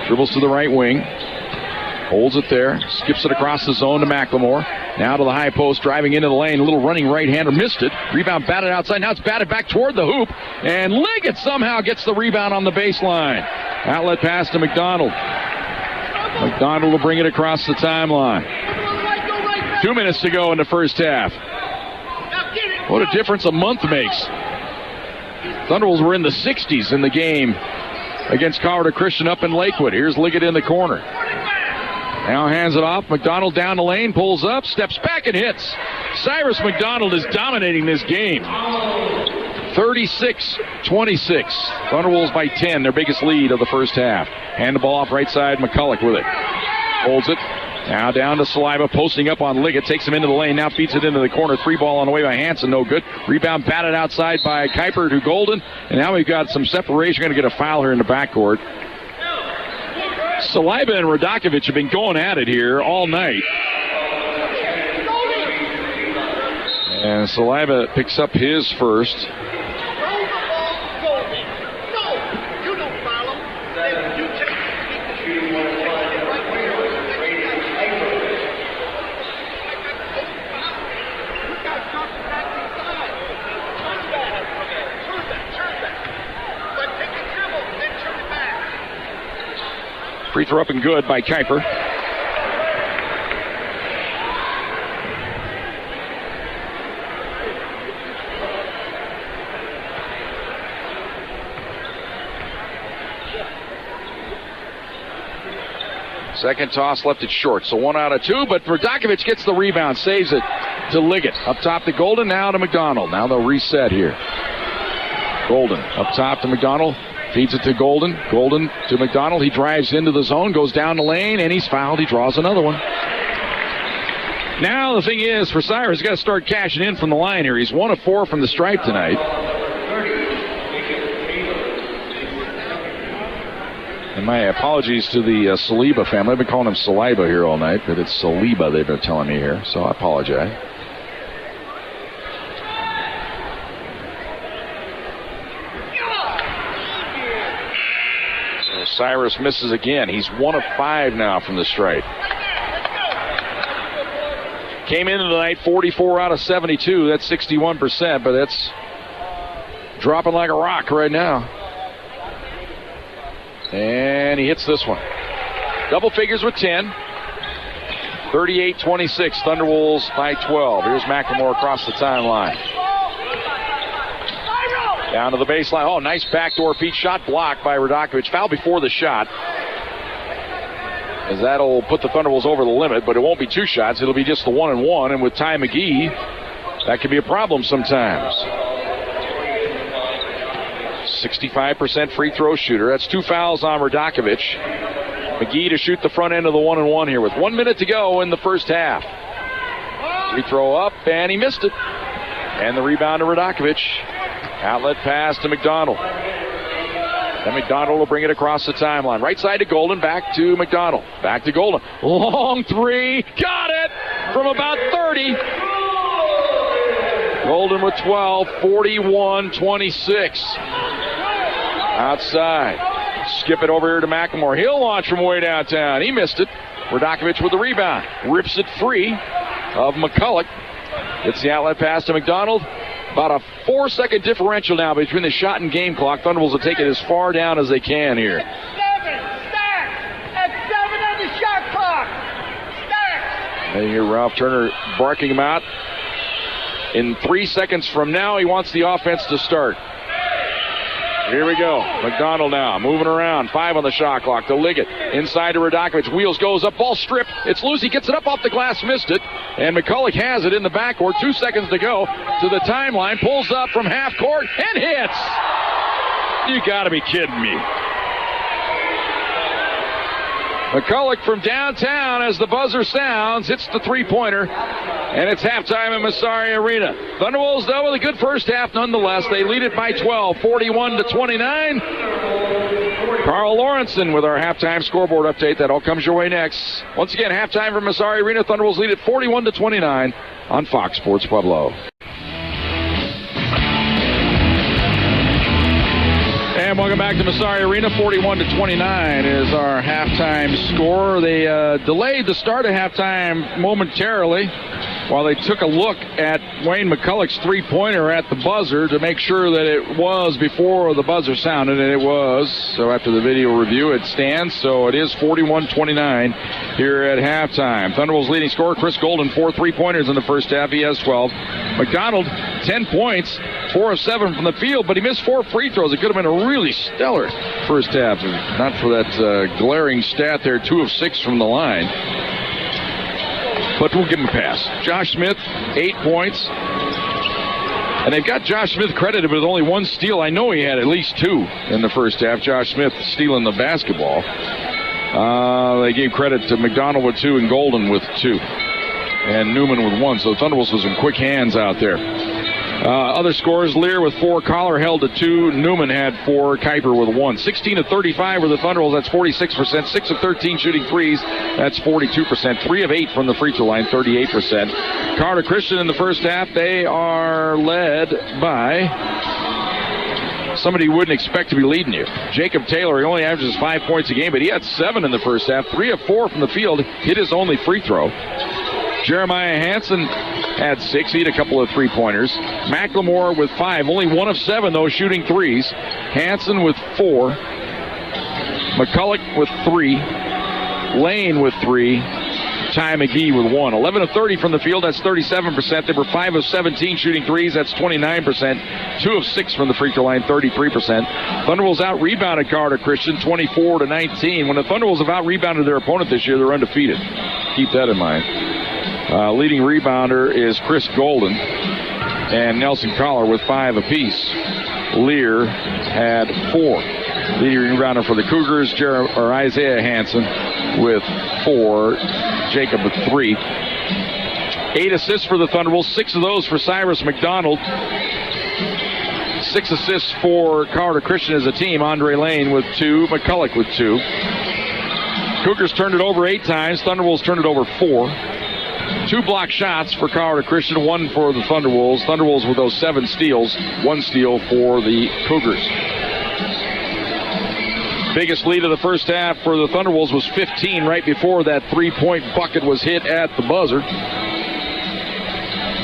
Dribbles to the right wing. Holds it there. Skips it across the zone to McLemore. Now to the high post, driving into the lane. A little running right-hander. Missed it. Rebound batted outside. Now it's batted back toward the hoop. And Liggett somehow gets the rebound on the baseline. Outlet pass to McDonald. McDonald will bring it across the timeline. 2 minutes to go in the first half. What a difference a month makes. Thunderwolves were in the 60s in the game against Colorado Christian up in Lakewood. Here's Liggett in the corner. Now hands it off. McDonald down the lane, pulls up, steps back and hits. Cyrus McDonald is dominating this game. 36-26. Thunderwolves by 10, their biggest lead of the first half. Hand the ball off right side, McCulloch with it. Holds it. Now down to Saliba, posting up on Liggett, takes him into the lane, now feeds it into the corner. 3-ball on the way by Hansen, no good. Rebound batted outside by Kuiper to Golden. And now we've got some separation. Going to get a foul here in the backcourt. Saliba and Radakovich have been going at it here all night. And Saliba picks up his first. Free throw up and good by Kuiper. Second toss left it short, so 1 out of 2, but Radakovich gets the rebound, saves it to Liggett. Up top to Golden, now to McDonald. Now they'll reset here. Golden up top to McDonald, feeds it to Golden. Golden to McDonald. He drives into the zone, goes down the lane, and he's fouled. He draws another one. Now the thing is, for Cyrus, he's got to start cashing in from the line here. He's 1 of 4 from the stripe tonight. And my apologies to the Saliba family. I've been calling him Saliba here all night, but it's Saliba they've been telling me here, so I apologize. So Cyrus misses again. He's 1 of 5 now from the stripe. Came into tonight 44 out of 72. That's 61%, but that's dropping like a rock right now. And he hits this one. Double figures with 10. 38-26. Thunderwolves by 12. Here's McLemore across the timeline. Down to the baseline. Oh, nice backdoor feed shot blocked by Radakovich. Foul before the shot. As that'll put the Thunderwolves over the limit, but it won't be 2 shots. It'll be just the 1-and-1. And with Ty McGee, that can be a problem sometimes. 65% free throw shooter. That's 2 fouls on Radakovich. McGee to shoot the front end of the 1-and-1 here with 1 minute to go in the first half. Free throw up, and he missed it. And the rebound to Radakovich. Outlet pass to McDonald. Then McDonald will bring it across the timeline. Right side to Golden, back to McDonald. Back to Golden. Long three. Got it from about 30. Golden with 12, 41-26. Outside. Skip it over here to McLemore. He'll launch from way downtown. He missed it. Radakovich with the rebound. Rips it free of McCulloch. Gets the outlet pass to McDonald. About a 4-second differential now between the shot and game clock. Thunderbolts will take it as far down as they can here. 7, start! At 7 on the shot clock! Start! And you hear Ralph Turner barking him out. In 3 seconds from now, he wants the offense to start. Here we go. McDonald now moving around. 5 on the shot clock to Liggett. Inside to Radakovich. Wheels goes up. Ball stripped. It's loose. He gets it up off the glass. Missed it. And McCulloch has it in the backcourt. 2 seconds to go to the timeline. Pulls up from half court and hits. You got to be kidding me. McCulloch from downtown as the buzzer sounds. Hits the three-pointer. And it's halftime at Massari Arena. Thunderwolves, though, with a good first half nonetheless. They lead it by 12, 41-29. Carl Lawrenson with our halftime scoreboard update. That all comes your way next. Once again, halftime from Massari Arena. Thunderwolves lead it 41-29 on Fox Sports Pueblo. And welcome back to Massari Arena. 41-29 is our halftime score. They delayed the start of halftime momentarily while they took a look at Wayne McCulloch's three-pointer at the buzzer to make sure that it was before the buzzer sounded, and it was. So after the video review, it stands. So it is 41-29 here at halftime. Thunderbolts leading scorer, Chris Golden, 4 three-pointers in the first half. He has 12. McDonald, 10 points, 4 of 7 from the field, but he missed 4 free throws. It could have been a really stellar first half, not for that glaring stat there, 2 of 6 from the line. But we'll give him a pass. Josh Smith, 8 points. And they've got Josh Smith credited with only 1 steal. I know he had at least 2 in the first half. Josh Smith stealing the basketball. They gave credit to McDonald with 2 and Golden with 2. And Newman with 1. So the Thunderbolts with some quick hands out there. Other scores, Lear with 4, Collar held to 2, Newman had 4, Kuiper with 1. 16 of 35 were the Thunderbolts, that's 46%. 6 of 13 shooting threes, that's 42%. 3 of 8 from the free throw line, 38%. Carter Christian in the first half, they are led by somebody you wouldn't expect to be leading you. Jacob Taylor, he only averages 5 points a game, but he had 7 in the first half. 3 of 4 from the field, hit his only free throw. Jeremiah Hansen had 6. He had a couple of three-pointers. McLemore with 5. Only 1 of 7, though, shooting threes. Hansen with 4. McCulloch with 3. Lane with 3. Ty McGee with 1. 11 of 30 from the field, that's 37%. They were 5 of 17 shooting threes, that's 29%. 2 of 6 from the free throw line, 33%. Thunderwolves out-rebounded Carter Christian, 24-19. When the Thunderwolves have out-rebounded their opponent this year, they're undefeated. Keep that in mind. Leading rebounder is Chris Golden and Nelson Collar with 5 apiece. Lear had 4. Leading rebounder for the Cougars, Isaiah Hansen with 4. Jacob with 3. 8 assists for the Thunderwolves, 6 of those for Cyrus McDonald. 6 assists for Carter Christian as a team. Andre Lane with 2, McCulloch with 2. Cougars turned it over 8 times, Thunderwolves turned it over 4. 2 block shots for Carter Christian, 1 for the Thunderwolves. Thunderwolves with those 7 steals, 1 steal for the Cougars. Biggest lead of the first half for the Thunderwolves was 15 right before that 3-point bucket was hit at the buzzer.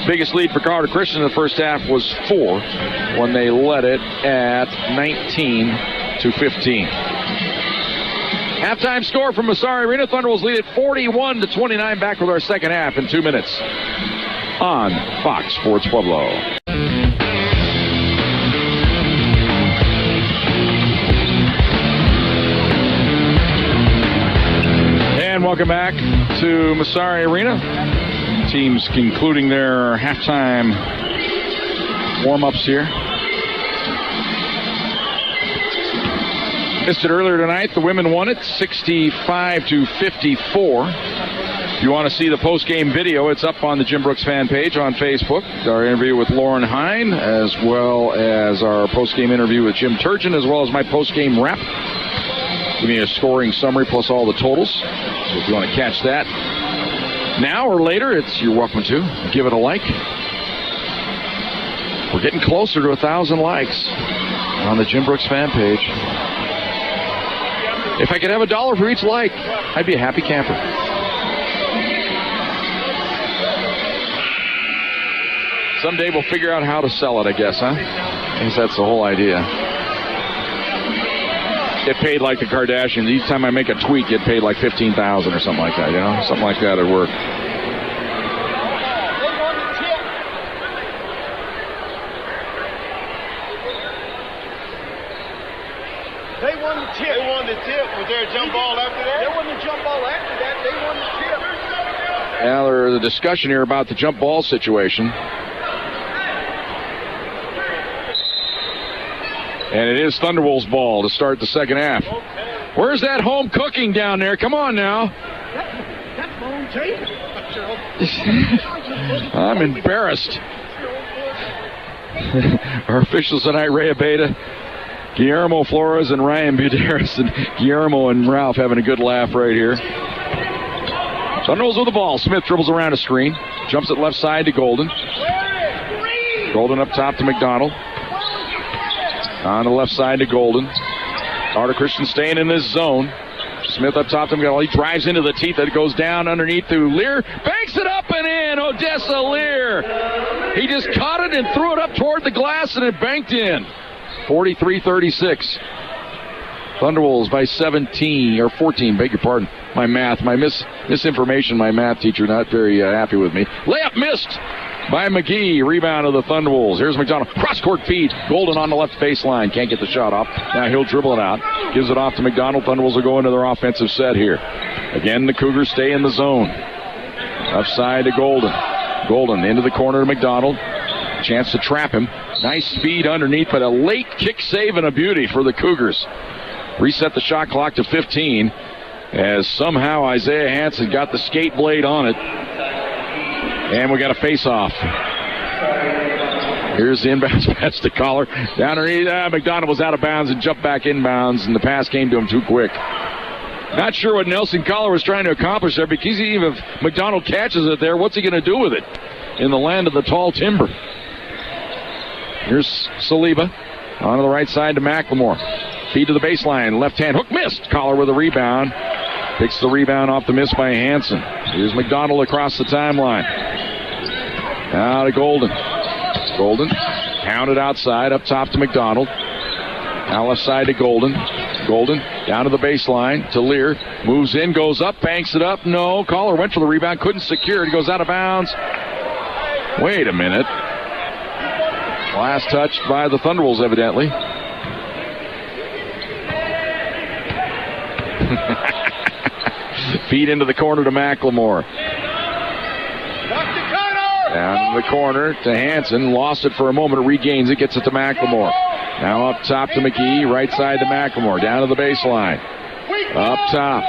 Biggest lead for Carter Christian in the first half was 4 when they led it at 19-15. Halftime score from Massari Arena. Thunderwolves lead at 41-29. Back with our second half in 2 minutes on Fox Sports Pueblo. And welcome back to Massari Arena. Teams concluding their halftime warm-ups here. Missed it earlier tonight. The women won it 65-54. If you want to see the post-game video, it's up on the Jim Brooks fan page on Facebook. Our interview with Lauren Hine, as well as our post-game interview with Jim Turgeon, as well as my post-game wrap. Give me a scoring summary plus all the totals. So if you want to catch that now or later, you're welcome to. Give it a like. We're getting closer to 1,000 likes on the Jim Brooks fan page. If I could have $1 for each like, I'd be a happy camper. Someday we'll figure out how to sell it, I guess, huh? I guess that's the whole idea. Get paid like the Kardashians. Each time I make a tweet, get paid like $15,000 or something like that, you know? Something like that would work. They won the tip. They won the tip. Was there a jump ball after that? There wasn't a jump ball after that. They won the tip. Now there's a discussion here about the jump ball situation. And it is Thunderwolves ball to start the second half. Where's that home cooking down there? Come on now. That's my own table. I'm embarrassed. Our officials tonight, Ray Abeda, Guillermo Flores, and Ryan Buderis. And Guillermo and Ralph having a good laugh right here. Thunderwolves with the ball. Smith dribbles around a screen. Jumps it left side to Golden. Golden up top to McDonald. On the left side to Golden. Carter Christian staying in this zone. Smith up top to McDonald. He drives into the teeth. That goes down underneath to Lear. Banks it up and in. Odessa Lear. He just caught it and threw it up toward the glass and it banked in. 43-36. Thunderwolves by 17 or 14. Beg your pardon. My math. My misinformation. My math teacher not very happy with me. Layup missed by McGee. Rebound of the Thunderwolves. Here's McDonald. Cross-court feed. Golden on the left baseline. Can't get the shot off. Now he'll dribble it out. Gives it off to McDonald. Thunderwolves will go into their offensive set here. Again, the Cougars stay in the zone. Left side to Golden. Golden into the corner to McDonald. Chance to trap him. Nice speed underneath, but a late kick save and a beauty for the Cougars. Reset the shot clock to 15 as somehow Isaiah Hansen got the skate blade on it. And we got a face-off. Here's the inbounds pass to Collar. Down underneath, McDonald was out of bounds and jumped back inbounds, and the pass came to him too quick. Not sure what Nelson Collar was trying to accomplish there, because even if McDonald catches it there, what's he going to do with it in the land of the tall timber? Here's Saliba on the right side to McLemore. Feed to the baseline. Left hand hook missed. Collar with a rebound. Picks the rebound off the miss by Hansen. Here's McDonald across the timeline. Now to Golden. Golden pounded outside. Up top to McDonald. Now left side to Golden. Golden down to the baseline to Lear. Moves in, goes up, banks it up. No. Collar went for the rebound, couldn't secure it. He goes out of bounds. Wait a minute. Last touched by the Thunderwolves, evidently. Feed into the corner to McLemore. Down the corner to Hansen. Lost it for a moment. Regains it. Gets it to McLemore. Now up top to McGee. Right side to McLemore. Down to the baseline. Up top.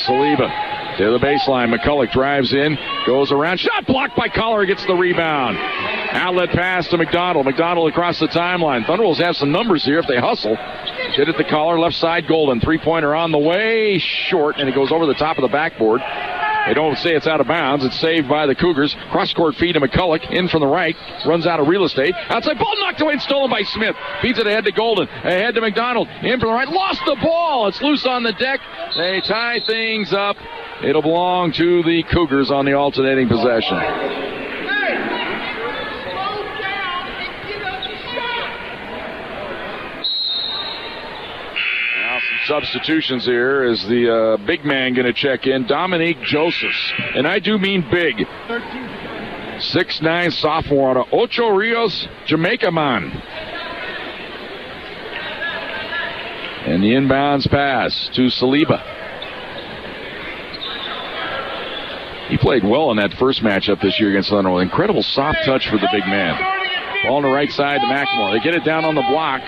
Saliba to the baseline. McCulloch drives in. Goes around. Shot blocked by Collar. Gets the rebound. Outlet pass to McDonald. McDonald across the timeline. Thunderwolves have some numbers here if they hustle. Get it to Collar. Left side. Golden. Three-pointer on the way. Short. And it goes over the top of the backboard. They don't say it's out of bounds. It's saved by the Cougars. Cross-court feed to McCulloch. In from the right. Runs out of real estate. Outside ball knocked away and stolen by Smith. Feeds it ahead to Golden. Ahead to McDonald. In from the right. Lost the ball. It's loose on the deck. They tie things up. It'll belong to the Cougars on the alternating possession. Substitutions here is the big man going to check in, Dominique Josephs. And I do mean big. 6'9" sophomore out of Ocho Rios, Jamaica man. And the inbounds pass to Saliba. He played well in that first matchup this year against Thunderwood. Incredible soft touch for the big man. Ball on the right side to McLemore. They get it down on the block.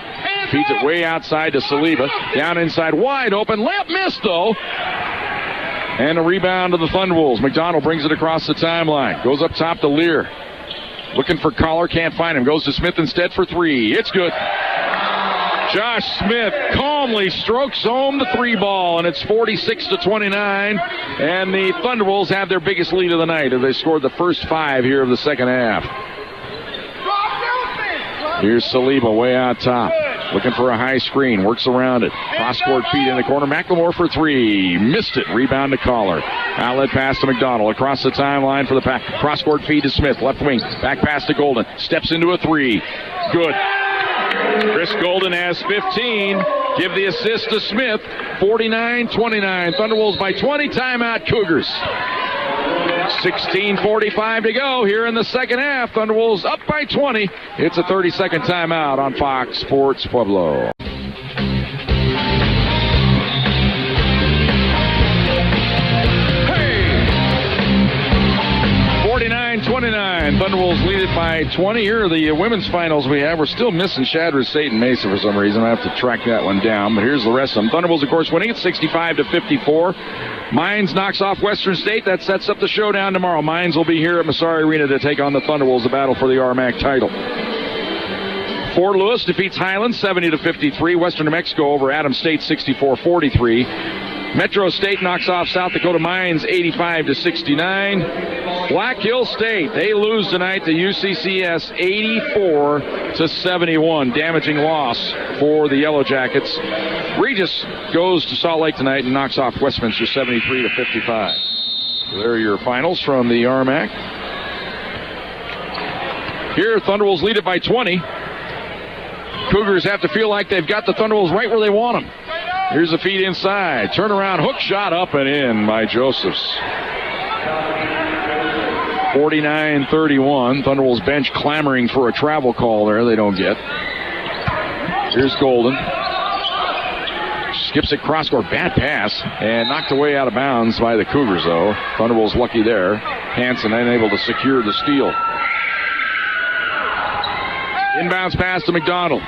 Feeds it way outside to Saliba. Down inside, wide open. Layup missed, though. And a rebound to the Thunderwolves. McDonald brings it across the timeline. Goes up top to Lear. Looking for Collar. Can't find him. Goes to Smith instead for three. It's good. Josh Smith calmly strokes home the three ball, and it's 46-29. And the Thunderwolves have their biggest lead of the night as they scored the first 5 here of the second half. Here's Saliba way out top. Looking for a high screen. Works around it. Cross-court feed in the corner. McLemore for three. Missed it. Rebound to Collar. Outlet pass to McDonald. Across the timeline for the cross-court feed to Smith. Left wing. Back pass to Golden. Steps into a three. Good. Chris Golden has 15. Give the assist to Smith. 49-29. Thunderwolves by 20. Timeout Cougars. 16:45 to go here in the second half. Thunderwolves up by 20. It's a 30-second timeout on Fox Sports Pueblo. Hey! 49-29. Thunderwolves lead it by 20. Here are the women's finals we have. We're still missing Shadra State and Mesa for some reason. I have to track that one down. But here's the rest of them. Thunderwolves, of course, winning at 65-54. Mines knocks off Western State. That sets up the showdown tomorrow. Mines will be here at Massari Arena to take on the Thunderwolves, the battle for the RMAC title. Fort Lewis defeats Highlands 70-53. Western New Mexico over Adams State 64-43. Metro State knocks off South Dakota Mines 85-69. Black Hill State, they lose tonight to UCCS 84-71. Damaging loss for the Yellow Jackets. Regis goes to Salt Lake tonight and knocks off Westminster 73-55. So there are your finals from the RMAC. Here, Thunderwolves lead it by 20. Cougars have to feel like they've got the Thunderwolves right where they want them. Here's a feed inside. Turnaround hook shot up and in by Josephs. 49-31. Thunderwolves bench clamoring for a travel call there. They don't get. Here's Golden. Skips it cross-court. Bad pass. And knocked away out of bounds by the Cougars, though. Thunderwolves lucky there. Hansen unable to secure the steal. Inbounds pass to McDonald.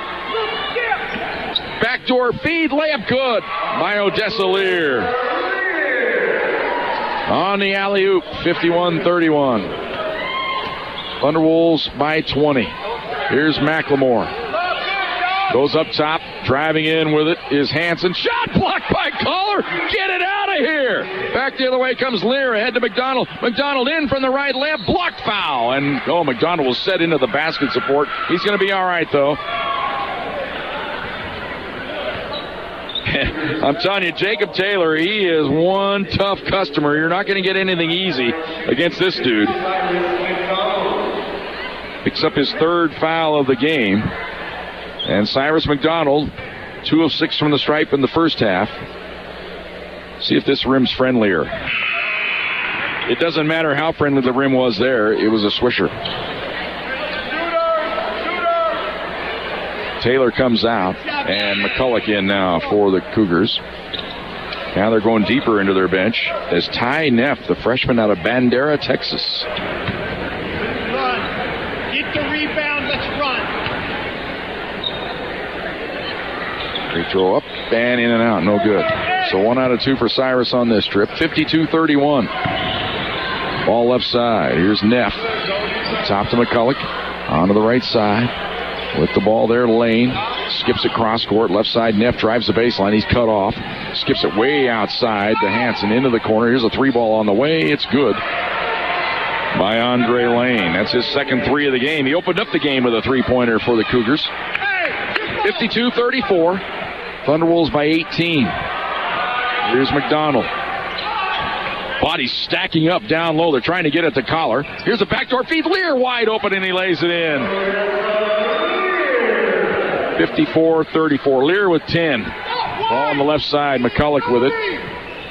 Backdoor feed, layup good by Odessa Lear. On the alley-oop, 51-31. Thunderwolves by 20. Here's McLemore. Goes up top, driving in with it is Hansen. Shot blocked by Collar. Get it out of here. Back the other way comes Lear, ahead to McDonald. McDonald in from the right, layup, blocked foul. And, McDonald was set into the basket support. He's going to be all right, though. I'm telling you, Jacob Taylor, he is one tough customer. You're not going to get anything easy against this dude. Picks up his third foul of the game. And Cyrus McDonald 2 of 6 from the stripe in the first half. See if this rim's friendlier. It doesn't matter how friendly the rim was there. It was a swisher. Taylor comes out, and McCulloch in now for the Cougars. Now they're going deeper into their bench as Ty Neff, the freshman out of Bandera, Texas. Run. Get the rebound. Let's run. Free throw up and in and out. No good. So 1 out of 2 for Cyrus on this trip. 52-31. Ball left side. Here's Neff. Top to McCulloch. On to the right side. With the ball there, Lane. Skips it cross court. Left side, Neff drives the baseline. He's cut off. Skips it way outside to Hansen into the corner. Here's a 3-ball on the way. It's good by Andre Lane. That's his second 3 of the game. He opened up the game with a 3-pointer for the Cougars. 52-34. Thunderwolves by 18. Here's McDonald. Body stacking up down low. They're trying to get it to Collar. Here's a backdoor feed. Lear wide open, and he lays it in. 54-34. Lear with 10. Ball on the left side. McCulloch with it.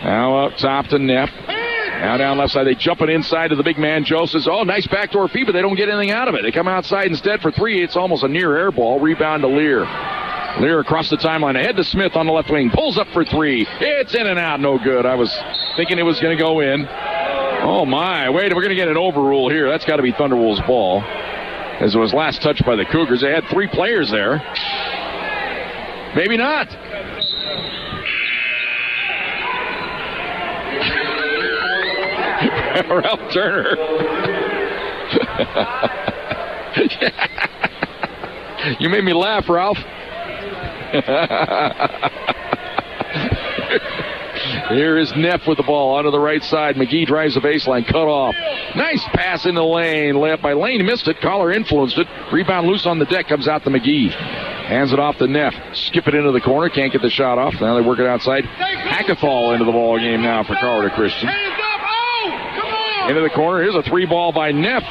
Now up top to Neff. Now down left side. They jump it inside to the big man, Joseph. Oh, nice backdoor feed, but they don't get anything out of it. They come outside instead for 3. It's almost a near air ball. Rebound to Lear. Lear across the timeline. Ahead to Smith on the left wing. Pulls up for 3. It's in and out. No good. I was thinking it was going to go in. Oh, my. Wait, we're going to get an overrule here. That's got to be Thunderwolves' ball, as it was last touched by the Cougars. They had 3 players there. Maybe not. Ralph Turner. You made me laugh, Ralph. Here is Neff with the ball onto the right side. McGee drives the baseline, cut off. Nice pass in the lane. Layup by Lane. He missed it. Collar influenced it. Rebound loose on the deck. Comes out to McGee. Hands it off to Neff. Skip it into the corner. Can't get the shot off. Now they work it outside. Hackathall into the ball game now for Colorado Christian. Into the corner. Here's a 3-ball by Neff.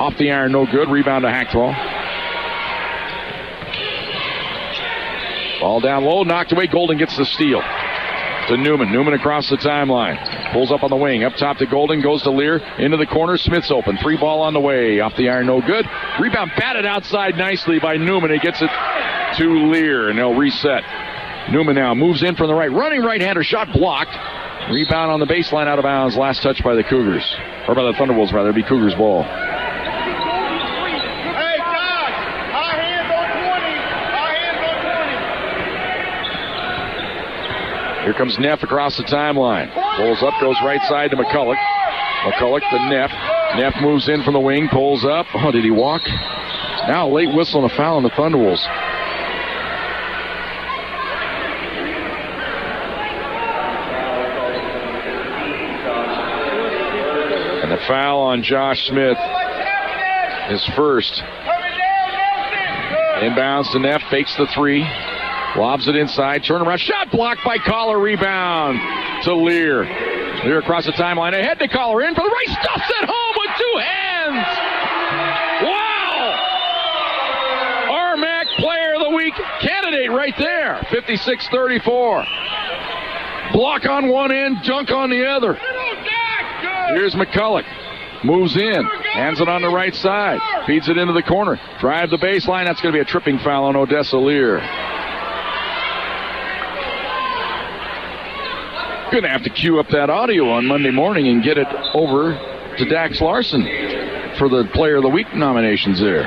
Off the iron. No good. Rebound to Hackathall. Ball down low. Knocked away. Golden gets the steal. To Newman. Newman across the timeline. Pulls up on the wing. Up top to Golden. Goes to Lear. Into the corner. Smith's open. 3-ball on the way. Off the iron. No good. Rebound batted outside nicely by Newman. He gets it to Lear. And they'll reset. Newman now moves in from the right. Running right-hander. Shot blocked. Rebound on the baseline out of bounds. Last touch by the Cougars. Or by the Thunderwolves, rather. It'll be Cougars' ball. Hey, Josh. High hands on 20. Here comes Neff across the timeline. Pulls up, goes right side to McCulloch. McCulloch to Neff. Neff moves in from the wing, pulls up. Oh, did he walk? Now a late whistle and a foul on the Thunderwolves. And the foul on Josh Smith. His first. Inbounds to Neff, fakes the 3. Lobs it inside, turnaround, shot blocked by Collar, rebound to Lear. Lear across the timeline, ahead to Collar, in for the right, stuffs it home with 2 hands. Wow! RMAC Player of the Week candidate right there, 56-34. Block on one end, dunk on the other. Here's McCulloch. Moves in, hands it on the right side, feeds it into the corner, drive the baseline. That's going to be a tripping foul on Odessa Lear. Going to have to queue up that audio on Monday morning and get it over to Dax Larson for the Player of the Week nominations there.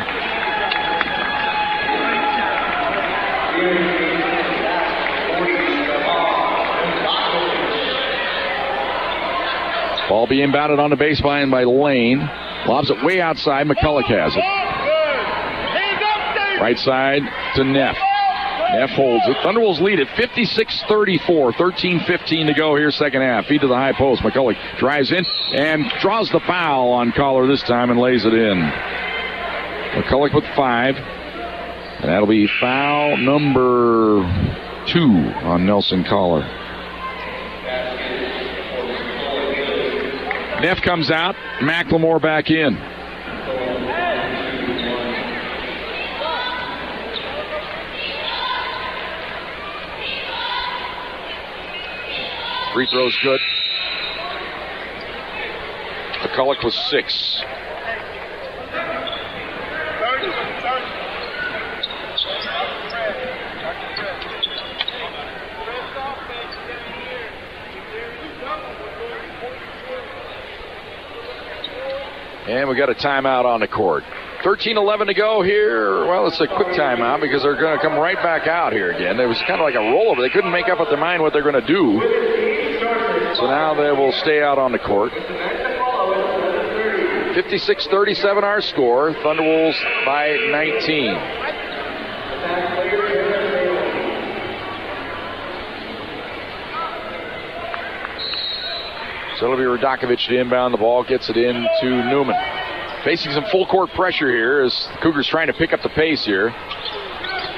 Ball being batted on the baseline by Lane. Lobs it way outside. McCulloch has it. Right side to Neff. Neff holds it. Thunderwolves lead at 56-34. 13-15 to go here, second half. Feed to the high post. McCulloch drives in and draws the foul on Collar this time and lays it in. McCulloch with 5. And that'll be foul number 2 on Nelson Collar. Neff comes out. McLemore back in. Free throw's good. McCulloch with 6. And we got a timeout on the court. 13-11 to go here. Well, it's a quick timeout because they're going to come right back out here again. It was kind of like a rollover. They couldn't make up with their mind what they're going to do. So now they will stay out on the court. 56-37 our score. Thunderwolves by 19. So it'll be Radakovic to inbound the ball, gets it in to Newman. Facing some full court pressure here as the Cougars trying to pick up the pace here.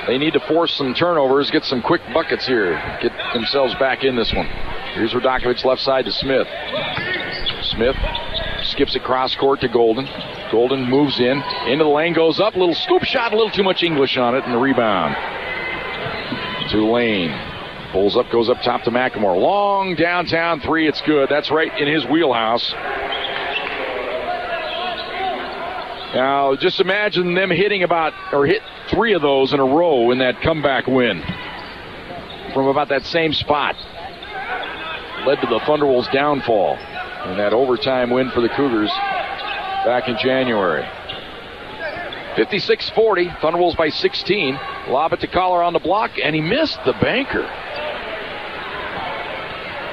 They need to force some turnovers, get some quick buckets here, get themselves back in this one. Here's Radakovic left side to Smith. Smith skips across court to Golden. Golden moves in, into the lane, goes up, little scoop shot, a little too much English on it, and the rebound to Lane. Pulls up, goes up top to McLemore. Long downtown three, it's good. That's right in his wheelhouse. Now, just imagine them hitting hit 3 of those in a row in that comeback win from about that same spot. Led to the Thunderwolves' downfall in that overtime win for the Cougars back in January. 56-40, Thunderwolves by 16. Lob it to Collar on the block, and he missed the banker.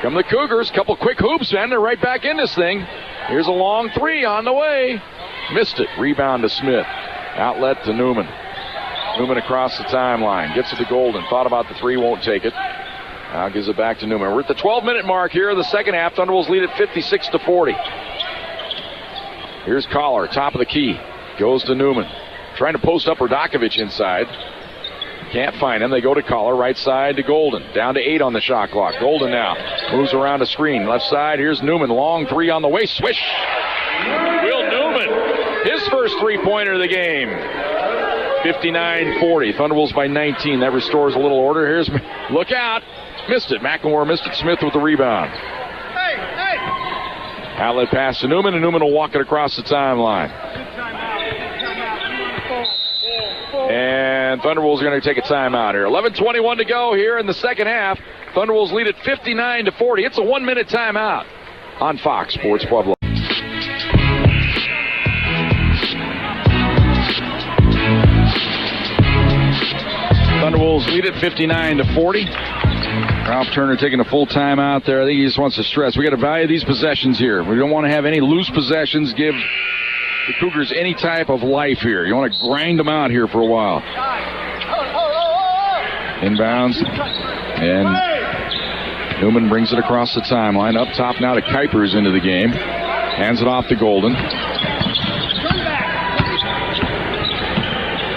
Come the Cougars, couple quick hoops, and they're right back in this thing. Here's a long 3 on the way. Missed it. Rebound to Smith. Outlet to Newman. Newman across the timeline. Gets it to Golden. Thought about the 3, won't take it. Now gives it back to Newman. We're at the 12-minute mark here of the second half. Thunderwolves lead at 56-40. Here's Collar, top of the key. Goes to Newman. Trying to post up Radakovic inside. Can't find him. They go to Collar, right side to Golden. Down to 8 on the shot clock. Golden now moves around the screen. Left side, here's Newman. Long 3 on the way. Swish! Will Newman, his first 3-pointer of the game. 59-40. Thunderwolves by 19. That restores a little order. Here's, look out. Missed it. McLemore missed it. Smith with the rebound. Outlet pass to Newman, and Newman will walk it across the timeline. And Thunderwolves are going to take a timeout here. 11:21 to go here in the second half. Thunderwolves lead at 59-40. It's a 1-minute timeout on Fox Sports Pueblo. Thunderwolves lead at 59-40. Ralph Turner taking a full timeout there. I think he just wants to stress we got to value these possessions here. We don't want to have any loose possessions. Give the Cougars any type of life here. You want to grind them out here for a while. Inbounds. And Newman brings it across the timeline. Up top now to Kuipers into the game. Hands it off to Golden.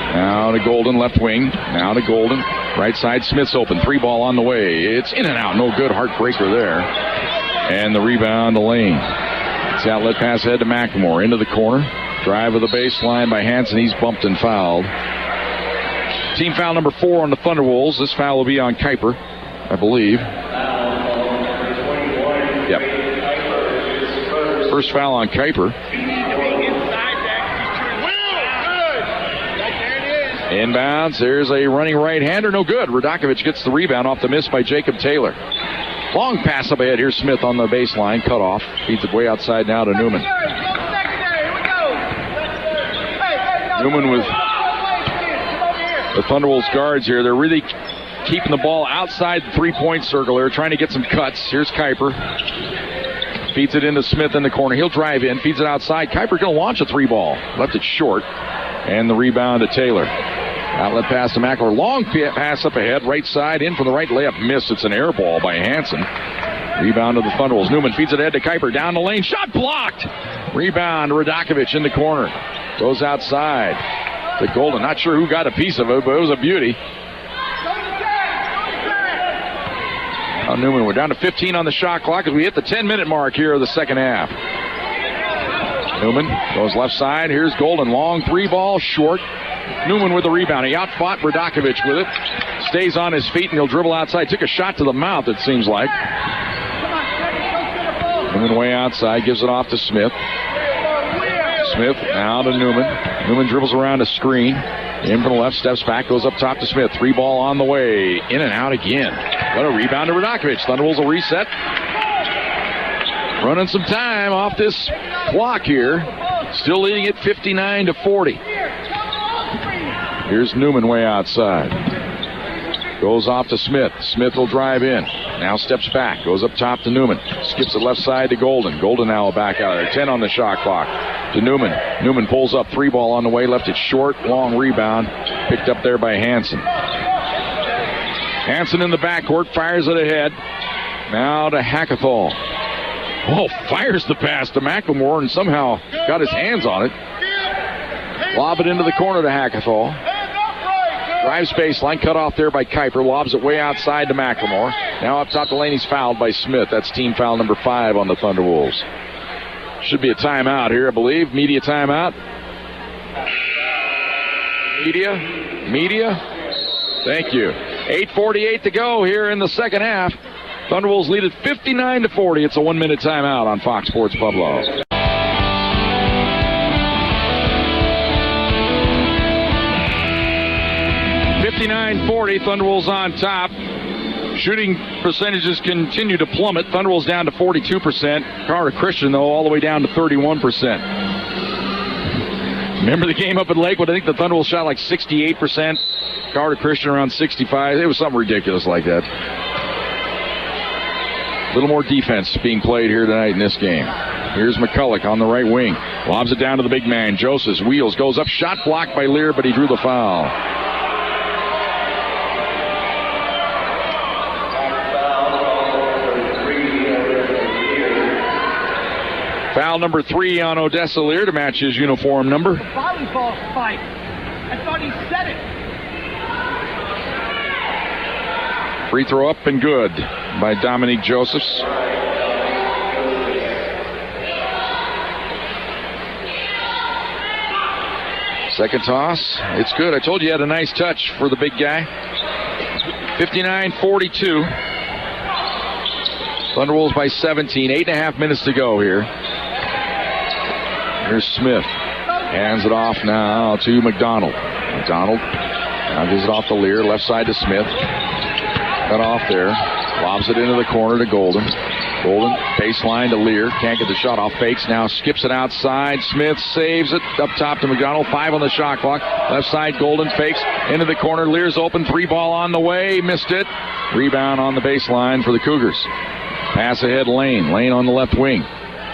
Now to Golden, left wing. Now to Golden. Right side, Smith's open. 3 ball on the way. It's in and out. No good. Heartbreaker there. And the rebound to Lane. It's outlet pass ahead to McLemore. Into the corner. Drive of the baseline by Hansen. He's bumped and fouled. Team foul number 4 on the Thunderwolves. This foul will be on Kuiper, I believe. Yep. First foul on Kuiper. Inbounds. There's a running right-hander. No good. Radakovic gets the rebound off the miss by Jacob Taylor. Long pass up ahead. Here's Smith on the baseline. Cut off. Feeds it way outside now to Newman. Newman with the Thunderwolves guards here. They're really keeping the ball outside the 3-point circle here, trying to get some cuts. Here's Kuiper. Feeds it into Smith in the corner. He'll drive in. Feeds it outside. Kuiper going to launch a 3-ball. Left it short. And the rebound to Taylor. Outlet pass to McLemore. Long pass up ahead. Right side. In from the right. Layup missed. It's an air ball by Hansen. Rebound to the Thunderwolves. Newman feeds it ahead to Kuiper. Down the lane. Shot blocked. Rebound to Radakovic in the corner. Goes outside to Golden. Not sure who got a piece of it, but it was a beauty. Now Newman, we're down to 15 on the shot clock as we hit the 10-minute mark here of the second half. Newman goes left side. Here's Golden. Long 3-ball, short. Newman with the rebound. He outfought Radakovic with it. Stays on his feet, and he'll dribble outside. Took a shot to the mouth, it seems like. Newman way outside, gives it off to Smith. Smith now to Newman. Newman dribbles around a screen. In from the left, steps back, goes up top to Smith. 3 ball on the way. In and out again. What a rebound to Radakovic. Thunderwolves will reset. Running some time off this clock here. Still leading it 59-40. Here's Newman way outside. Goes off to Smith. Smith will drive in. Now steps back. Goes up top to Newman. Skips it left side to Golden. Golden now will back out of there. 10 on the shot clock. To Newman. Newman pulls up. 3 ball on the way. Left it short. Long rebound. Picked up there by Hansen. Hansen in the backcourt. Fires it ahead. Now to Hackathall. Oh, fires the pass to McLemore and somehow got his hands on it. Lob it into the corner to Hackathall. Drives baseline, cut off there by Kuiper. Lobs it way outside to McLemore. Now up top to Lane. He's fouled by Smith. That's team foul number 5 on the Thunderwolves. Should be a timeout here, I believe. Media timeout. Media. Thank you. 8:48 to go here in the second half. Thunderwolves lead it 59-40. It's a 1-minute timeout on Fox Sports Pueblo. 59-40, Thunderwolves on top. Shooting percentages continue to plummet. Thunderwolves down to 42%. Carter Christian, though, all the way down to 31%. Remember the game up at Lakewood? I think the Thunderwolves shot like 68%. Carter Christian around 65. It was something ridiculous like that. A little more defense being played here tonight in this game. Here's McCulloch on the right wing. Lobs it down to the big man. Josephs wheels, goes up. Shot blocked by Lear, but he drew the foul. Foul number 3 on Odessa Lear to match his uniform number. The volleyball fight. I thought he said it. Free throw up and good by Dominique Josephs. Second toss. It's good. I told you he had a nice touch for the big guy. 59-42. Thunderwolves by 17. 8.5 minutes to go here. Here's Smith. Hands it off now to McDonald. McDonald now gives it off to Lear. Left side to Smith. Cut off there. Lobs it into the corner to Golden. Golden, baseline to Lear. Can't get the shot off. Fakes now. Skips it outside. Smith saves it. Up top to McDonald. 5 on the shot clock. Left side, Golden fakes. Into the corner. Lear's open. 3 ball on the way. Missed it. Rebound on the baseline for the Cougars. Pass ahead, Lane. Lane on the left wing.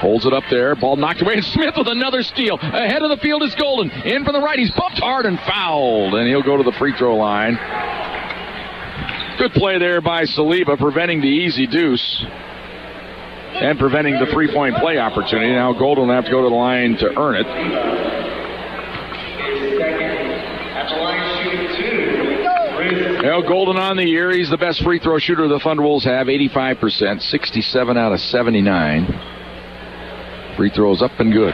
Holds it up there. Ball knocked away. Smith with another steal. Ahead of the field is Golden. In from the right. He's bumped hard and fouled. And he'll go to the free throw line. Good play there by Saliba, preventing the easy deuce. And preventing the three-point play opportunity. Now Golden will have to go to the line to earn it. Now Golden on the year. He's the best free throw shooter the Thunderwolves have. 85%. 67 out of 79. Free throws up and good.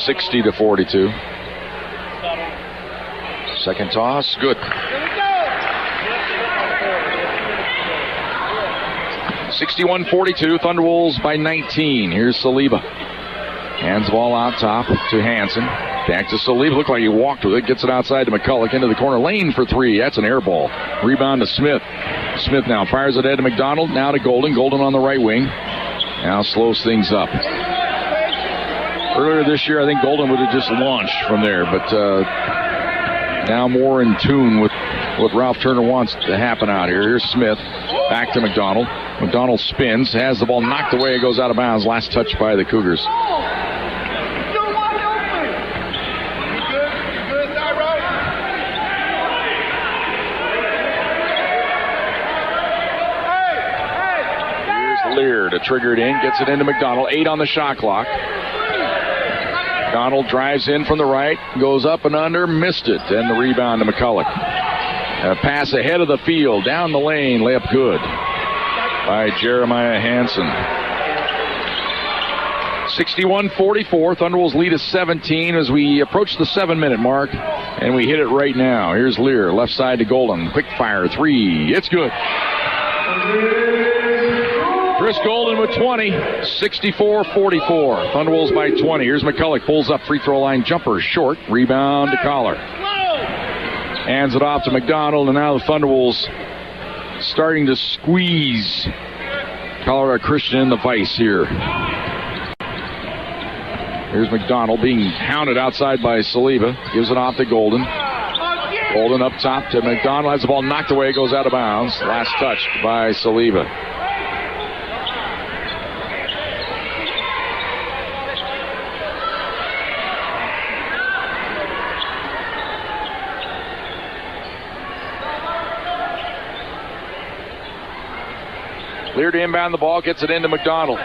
$60-42. Second toss, good. 61-42, Thunderwolves by 19. Here's Saliba. Hands the ball out top to Hansen. Back to Saliba. Looked like he walked with it. Gets it outside to McCulloch into the corner. Lane for 3. That's an air ball. Rebound to Smith. Smith now fires it ahead to McDonald. Now to Golden. Golden on the right wing. Now slows things up. Earlier this year, I think Golden would have just launched from there, but now more in tune with what Ralph Turner wants to happen out here. Here's Smith. Back to McDonald. McDonald spins. Has the ball knocked away. It goes out of bounds. Last touch by the Cougars. Lear to trigger it in, gets it into McDonald. 8 on the shot clock. McDonald drives in from the right, goes up and under, missed it, and the rebound to McCulloch. A pass ahead of the field, down the lane, layup good by Jeremiah Hansen. 61-44. Thunderwolves lead is 17 as we approach the 7-minute mark, and we hit it right now. Here's Lear, left side to Golden. Quick fire, 3. It's good. Chris Golden with 20, 64-44. Thunderwolves by 20. Here's McCulloch, pulls up, free throw line jumper, short. Rebound to Collar. Hands it off to McDonald, and now the Thunderwolves starting to squeeze Colorado Christian in the vice here. Here's McDonald being hounded outside by Saliba. Gives it off to Golden. Golden up top to McDonald. Has the ball knocked away, goes out of bounds. Last touch by Saliba. Lear to inbound the ball, gets it into McDonald.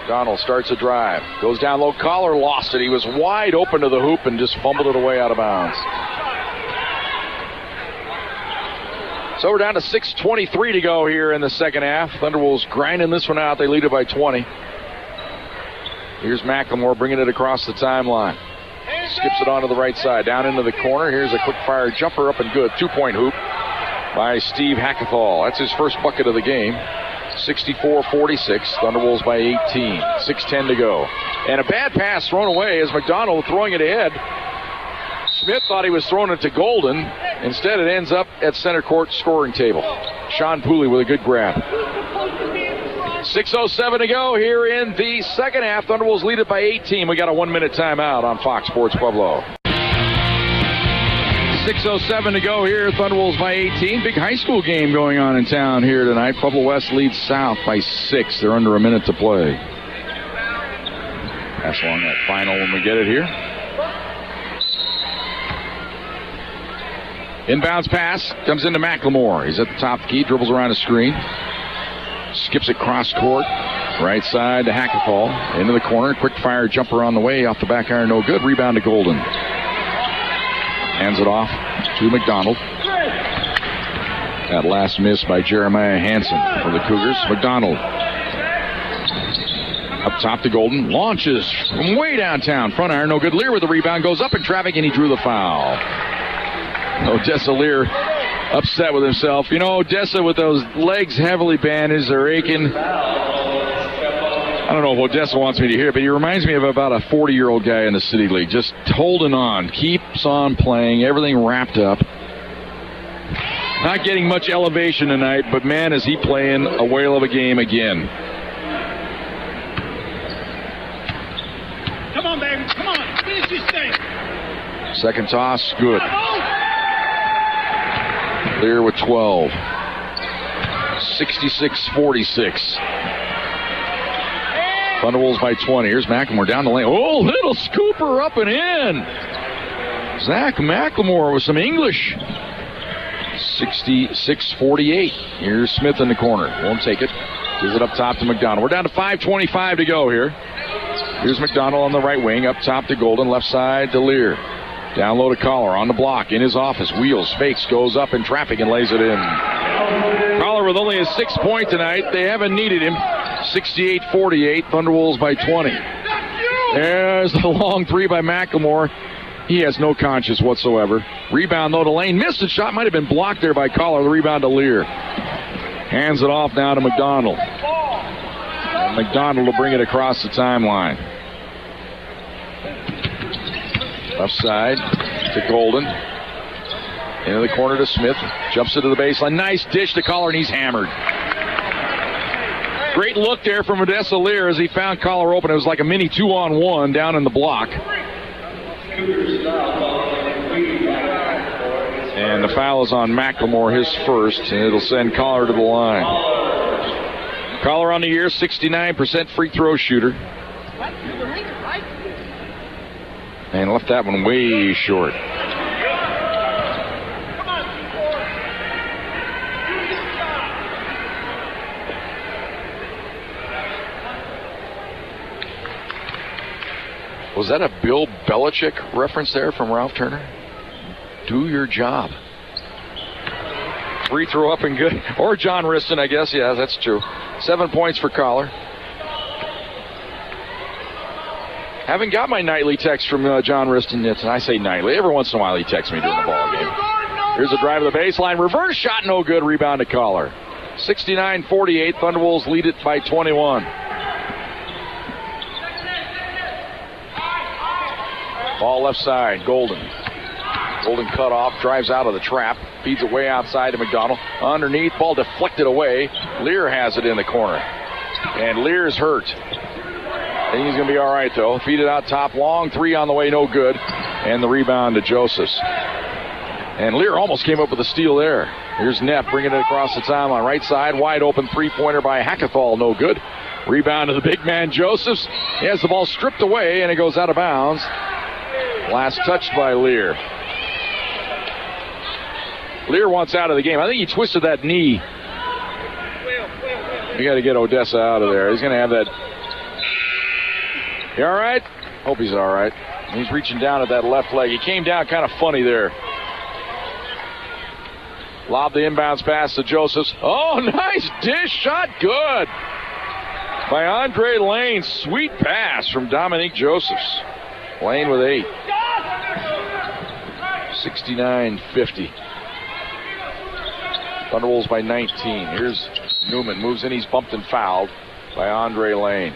McDonald starts a drive, goes down low. Collar lost it. He was wide open to the hoop and just fumbled it away out of bounds. So we're down to 6:23 to go here in the second half. Thunderwolves grinding this one out. They lead it by 20. Here's McLemore bringing it across the timeline. Skips it onto the right side, down into the corner. Here's a quick fire jumper up and good. 2-point hoop by Steve Hackathall. That's his first bucket of the game. 64-46. Thunderwolves by 18. 6:10 to go. And a bad pass thrown away as McDonald throwing it ahead. Smith thought he was throwing it to Golden. Instead, it ends up at center court scoring table. Sean Pooley with a good grab. 6:07 to go here in the second half. Thunderwolves lead it by 18. We got a 1-minute timeout on Fox Sports Pueblo. 6:07 to go here. Thunderwolves by 18. Big high school game going on in town here tonight. Pueblo West leads South by 6. They're under a minute to play. Pass along that final when we get it here. Inbounds pass comes into McLemore. He's at the top of the key, dribbles around a screen. Skips it cross court. Right side to Hackathall. Into the corner. Quick fire jumper on the way. Off the back iron, no good. Rebound to Golden. Hands it off to McDonald. That last miss by Jeremiah Hansen for the Cougars. McDonald up top to Golden. Launches from way downtown. Front iron, no good. Lear with the rebound. Goes up in traffic, and he drew the foul. Odessa Lear upset with himself. You know, Odessa with those legs heavily bandaged, they're aching. I don't know if Odessa wants me to hear it, but he reminds me of about a 40-year-old guy in the City League. Just holding on, keeps on playing, everything wrapped up. Not getting much elevation tonight, but man, is he playing a whale of a game again. Come on, baby. Come on. Finish this thing. Second toss, good. Lear with 12. 66-46. Thunderwolves by 20. Here's McLemore down the lane. Oh, little scooper up and in. Zach McLemore with some English. 66-48. Here's Smith in the corner. Won't take it. Gives it up top to McDonald. We're down to 5:25 to go here. Here's McDonald on the right wing. Up top to Golden. Left side to Lear. Down low to Collar on the block in his office. Wheels, fakes, goes up in traffic and lays it in. Collar with only a 6-point tonight. They haven't needed him. 68-48. Thunderwolves by 20. There's the long three by McLemore. He has no conscience whatsoever. Rebound though to Lane. Missed a shot. Might have been blocked there by Collar. The rebound to Lear. Hands it off now to McDonald. And McDonald will bring it across the timeline. Left side to Golden. Into the corner to Smith. Jumps into the baseline. Nice dish to Collar, and he's hammered. Great look there from Odessa Lear as he found Collar open. It was like a mini 2-on-1 down in the block. And the foul is on McLemore, his first, and it'll send Collar to the line. Collar on the year, 69% free throw shooter. And left that one way short. Was that a Bill Belichick reference there from Ralph Turner? Do your job. Free throw up and good. Or John Riston, I guess. Yeah, that's true. 7 points for Collar. Haven't got my nightly text from John Riston yet. And I say nightly. Every once in a while he texts me during the ball game. Here's a drive to the baseline. Reverse shot, no good. Rebound to Collar. 69-48. Thunderwolves lead it by 21. Ball left side. Golden cut off. Drives out of the trap. Feeds it way outside to McDonald. Underneath. Ball deflected away. Lear has it in the corner. And Lear's hurt. I think he's going to be all right, though. Feed it out top. Long three on the way. No good. And the rebound to Josephs. And Lear almost came up with a steal there. Here's Neff bringing it across the timeline. Right side, wide open three-pointer by Hackathall. No good. Rebound to the big man, Josephs. He has the ball stripped away, and it goes out of bounds. Last touched by Lear. Lear wants out of the game. I think he twisted that knee. You got to get Odessa out of there. He's going to have that. You all right? Hope he's all right. He's reaching down at that left leg. He came down kind of funny there. Lob the inbounds pass to Josephs. Oh, nice dish shot. Good. By Andre Lane. Sweet pass from Dominique Josephs. Lane with 8. 69-50. Thunderwolves by 19. Here's Newman. Moves in. He's bumped and fouled by Andre Lane.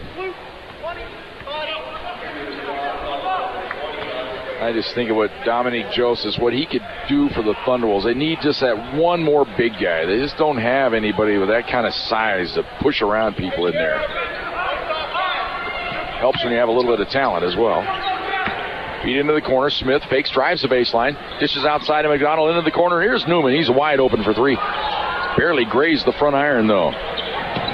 I just think of what Dominique Josephs, what he could do for the Thunderwolves. They need just that one more big guy. They just don't have anybody with that kind of size to push around people in there. Helps when you have a little bit of talent as well. Feed into the corner. Smith fakes, drives the baseline. Dishes outside of McDonald into the corner. Here's Newman. He's wide open for three. Barely grazed the front iron, though.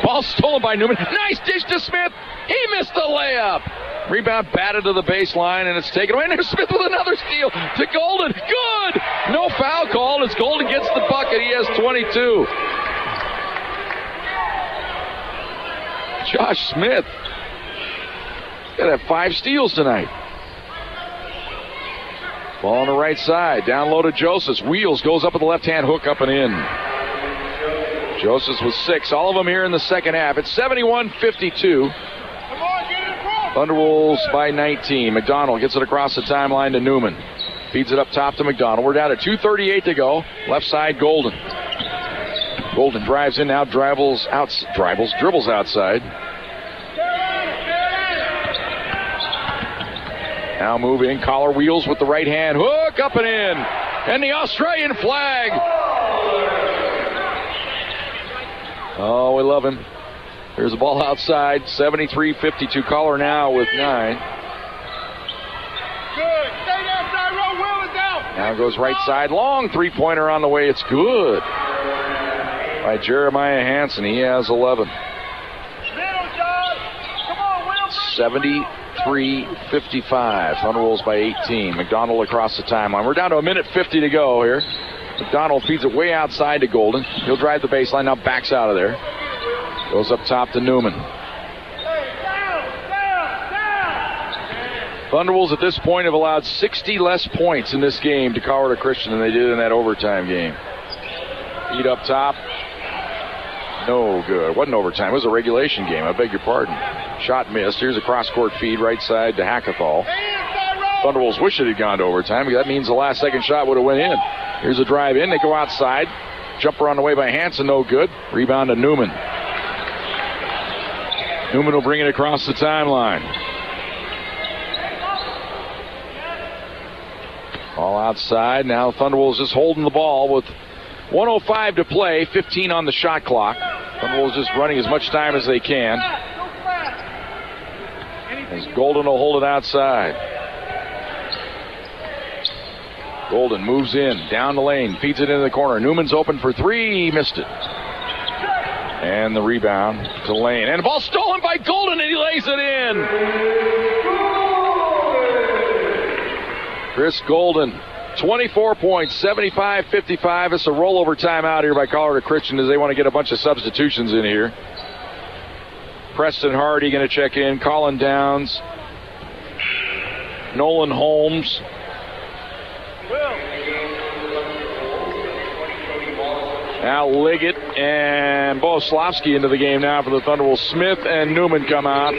Ball stolen by Newman. Nice dish to Smith. He missed the layup. Rebound batted to the baseline, and it's taken away. And there's Smith with another steal to Golden. Good! No foul called as Golden gets the bucket. He has 22. Josh Smith got to have 5 steals tonight. Ball on the right side. Down low to Josephs. Wheels goes up with the left-hand hook up and in. Josephs with 6. All of them here in the second half. It's 71-52. Thunderwolves by 19. McDonald gets it across the timeline to Newman. Feeds it up top to McDonald. We're down to 2:38 to go. Left side, Golden. Golden drives in now, dribbles outside. Now moving. Collar wheels with the right hand. Hook up and in. And the Australian flag. Oh, we love him. Here's the ball outside. 73-52. Collar now with 9. Good. Stay down, Tyrone. Wheel it down. Now goes right side. Long three-pointer on the way. It's good. By Jeremiah Hansen. He has 11. 73-55. Thunderwolves by 18. McDonald across the timeline. We're down to 1:50 to go here. McDonald feeds it way outside to Golden. He'll drive the baseline. Now backs out of there. Goes up top to Newman. Thunderwolves at this point have allowed 60 less points in this game to Colorado Christian than they did in that overtime game. Feed up top. No good. It wasn't overtime. It was a regulation game. I beg your pardon. Shot missed. Here's a cross-court feed right side to Hackathall. Thunderwolves wish it had gone to overtime because that means the last second shot would have went in. Here's a drive in. They go outside. Jumper on the way by Hansen. No good. Rebound to Newman. Newman will bring it across the timeline. All outside. Now Thunderwolves just holding the ball with 1:05 to play. 15 on the shot clock. Thunderwolves just running as much time as they can. As Golden will hold it outside. Golden moves in. Down the lane. Feeds it into the corner. Newman's open for three. He missed it. And the rebound to Lane. And the ball stolen by Golden, and he lays it in. Chris Golden, 24 points, 75-55. It's a rollover timeout here by Colorado Christian as they want to get a bunch of substitutions in here. Preston Hardy going to check in. Colin Downs. Nolan Holmes. Now Liggett and Boslavsky into the game now for the Thunderwolves. Smith and Newman come out.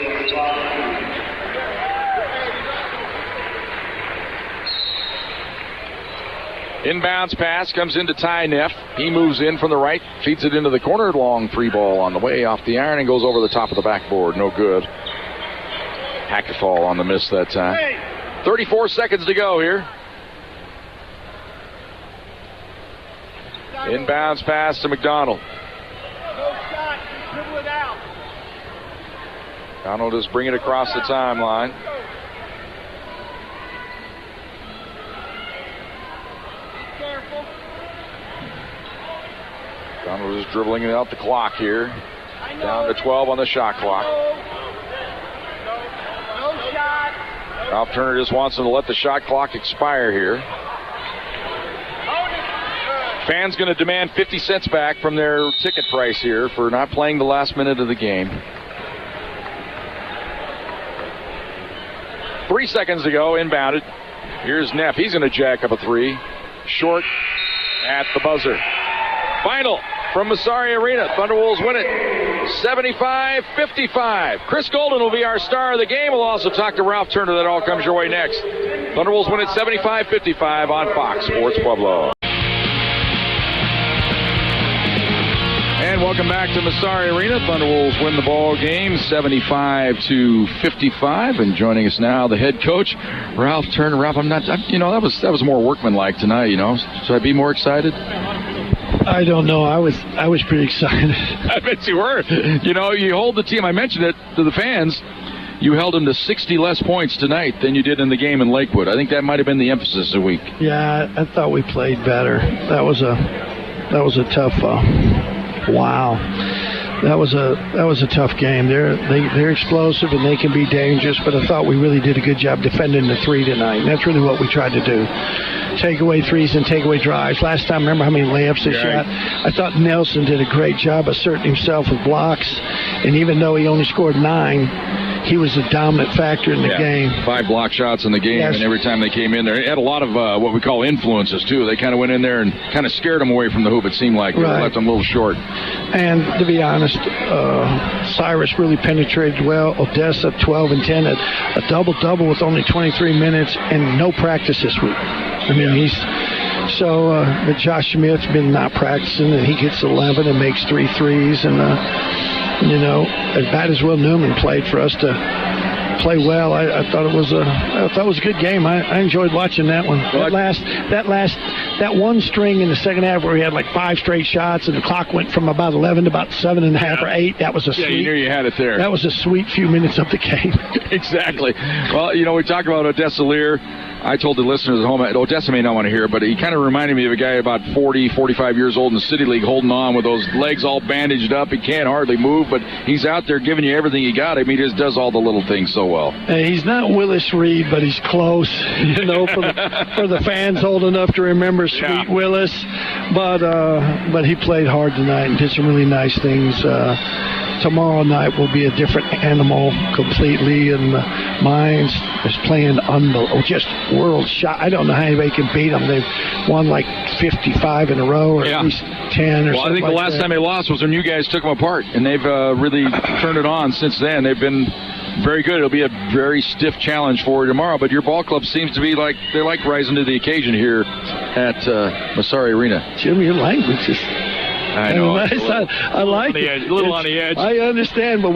Inbounds pass comes into Ty Neff. He moves in from the right, feeds it into the corner. Long 3 ball on the way off the iron and goes over the top of the backboard. No good. Hackefall on the miss that time. 34 seconds to go here. Inbounds pass to McDonald. McDonald is bringing it across the timeline. McDonald is dribbling out the clock here. Down to 12 on the shot clock. Ralph Turner just wants him to let the shot clock expire here. Fans going to demand 50 cents back from their ticket price here for not playing the last minute of the game. 3 seconds to go, inbounded. Here's Neff. He's going to jack up a 3. Short at the buzzer. Final from Massari Arena. Thunderwolves win it 75-55. Chris Golden will be our star of the game. We'll also talk to Ralph Turner. That all comes your way next. Thunderwolves win it 75-55 on Fox Sports Pueblo. And welcome back to Massari Arena. Thunderwolves win the ball game 75-55. And joining us now, the head coach, Ralph Turner. Ralph, that was more workmanlike tonight, Should I be more excited? I don't know. I was pretty excited. I bet you were. You hold the team. I mentioned it to the fans. You held them to 60 less points tonight than you did in the game in Lakewood. I think that might have been the emphasis of the week. Yeah, I thought we played better. That was a tough. Wow, that was a tough game. They're explosive and they can be dangerous, but I thought we really did a good job defending the 3 tonight. And that's really what we tried to do. Take away threes and take away drives. Last time, remember how many layups they shot? I thought Nelson did a great job asserting himself with blocks, and even though he only scored 9, he was a dominant factor in the game. 5 block shots in the game, and every time they came in there, it had a lot of what we call influences, too. They kind of went in there and kind of scared them away from the hoop, it seemed like. They left them a little short. And to be honest, Cyrus really penetrated well. Odessa, 12 and 10, a double-double with only 23 minutes and no practice this week. I mean, but Josh Smith's been not practicing, and he gets 11 and makes 3 threes, and as bad as Will Newman played for us to play well, I thought it was a good game. I enjoyed watching that one. That one string in the second half where we had like 5 straight shots and the clock went from about 11 to about 7.5 or 8. That was a sweet. Yeah, you knew you had it there. That was a sweet few minutes of the game. Exactly. Well, we talked about Odessa Lear. I told the listeners at home, Odessa may not want to hear it, but he kind of reminded me of a guy about 40, 45 years old in the City League holding on with those legs all bandaged up. He can't hardly move, but he's out there giving you everything he got. I mean, he just does all the little things so well. He's not Willis Reed, but he's close, for the fans old enough to remember Sweet Willis. But he played hard tonight and did some really nice things. Tomorrow night will be a different animal completely, and Mines is playing unbelievable, just world shot. I don't know how anybody can beat them. They've won like 55 in a row, or at least 10 or something. Well, I think the last time they lost was when you guys took them apart, and they've really turned it on since then. They've been very good. It'll be a very stiff challenge for you tomorrow, but your ball club seems to be they like rising to the occasion here at Massari Arena. Jim, your language is... I know. I like it. A little on the edge. I understand, but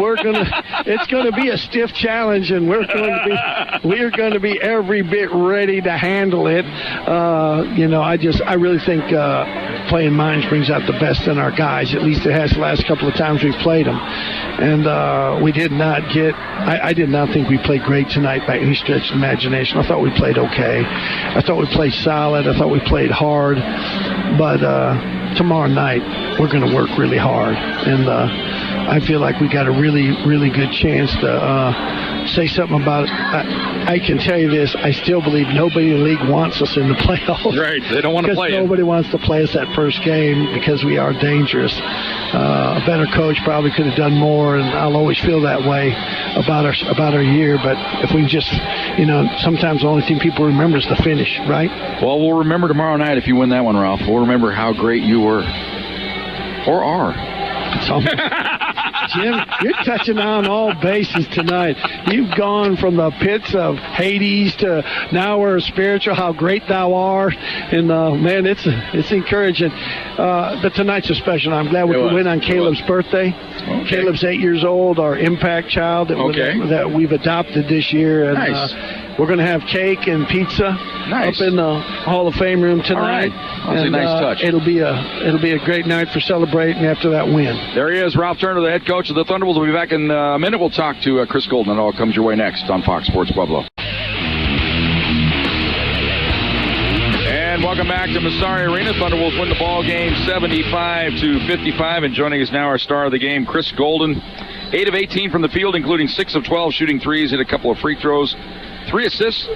it's gonna be a stiff challenge, and we're going to be every bit ready to handle it. I really think playing Mines brings out the best in our guys. At least it has the last couple of times we've played them. And we did not get. I did not think we played great tonight by any stretch of imagination. I thought we played okay. I thought we played solid. I thought we played hard. But tomorrow night we're going to work really hard, and I feel like we got a really, really good chance to say something about it. I can tell you this: I still believe nobody in the league wants us in the playoffs. Right? They don't want to play. Nobody wants to play us that first game because we are dangerous. A better coach probably could have done more, and I'll always feel that way about our year. But if we just, sometimes the only thing people remember is the finish, right? Well, we'll remember tomorrow night if you win that one, Ralph. We'll remember how great you were, or are. Jim, you're touching on all bases tonight. You've gone from the pits of Hades to now we're spiritual, how great thou art. And, man, it's encouraging. But tonight's a special. I'm glad we could win on Caleb's birthday. Okay. Caleb's 8 years old, our impact child that we've adopted this year. And, nice. We're going to have cake and pizza up in the Hall of Fame room tonight. All right. That's a nice touch. It'll be a great night for celebrating after that win. There he is, Ralph Turner, the head coach of the Thunderbolts. We'll be back in a minute. We'll talk to Chris Golden. It all comes your way next on Fox Sports Pueblo. And welcome back to Massari Arena. Thunderbolts win the ball game 75-55. And joining us now, our star of the game, Chris Golden. 8 of 18 from the field, including 6 of 12 shooting threes, hit a couple of free throws. 3 assists,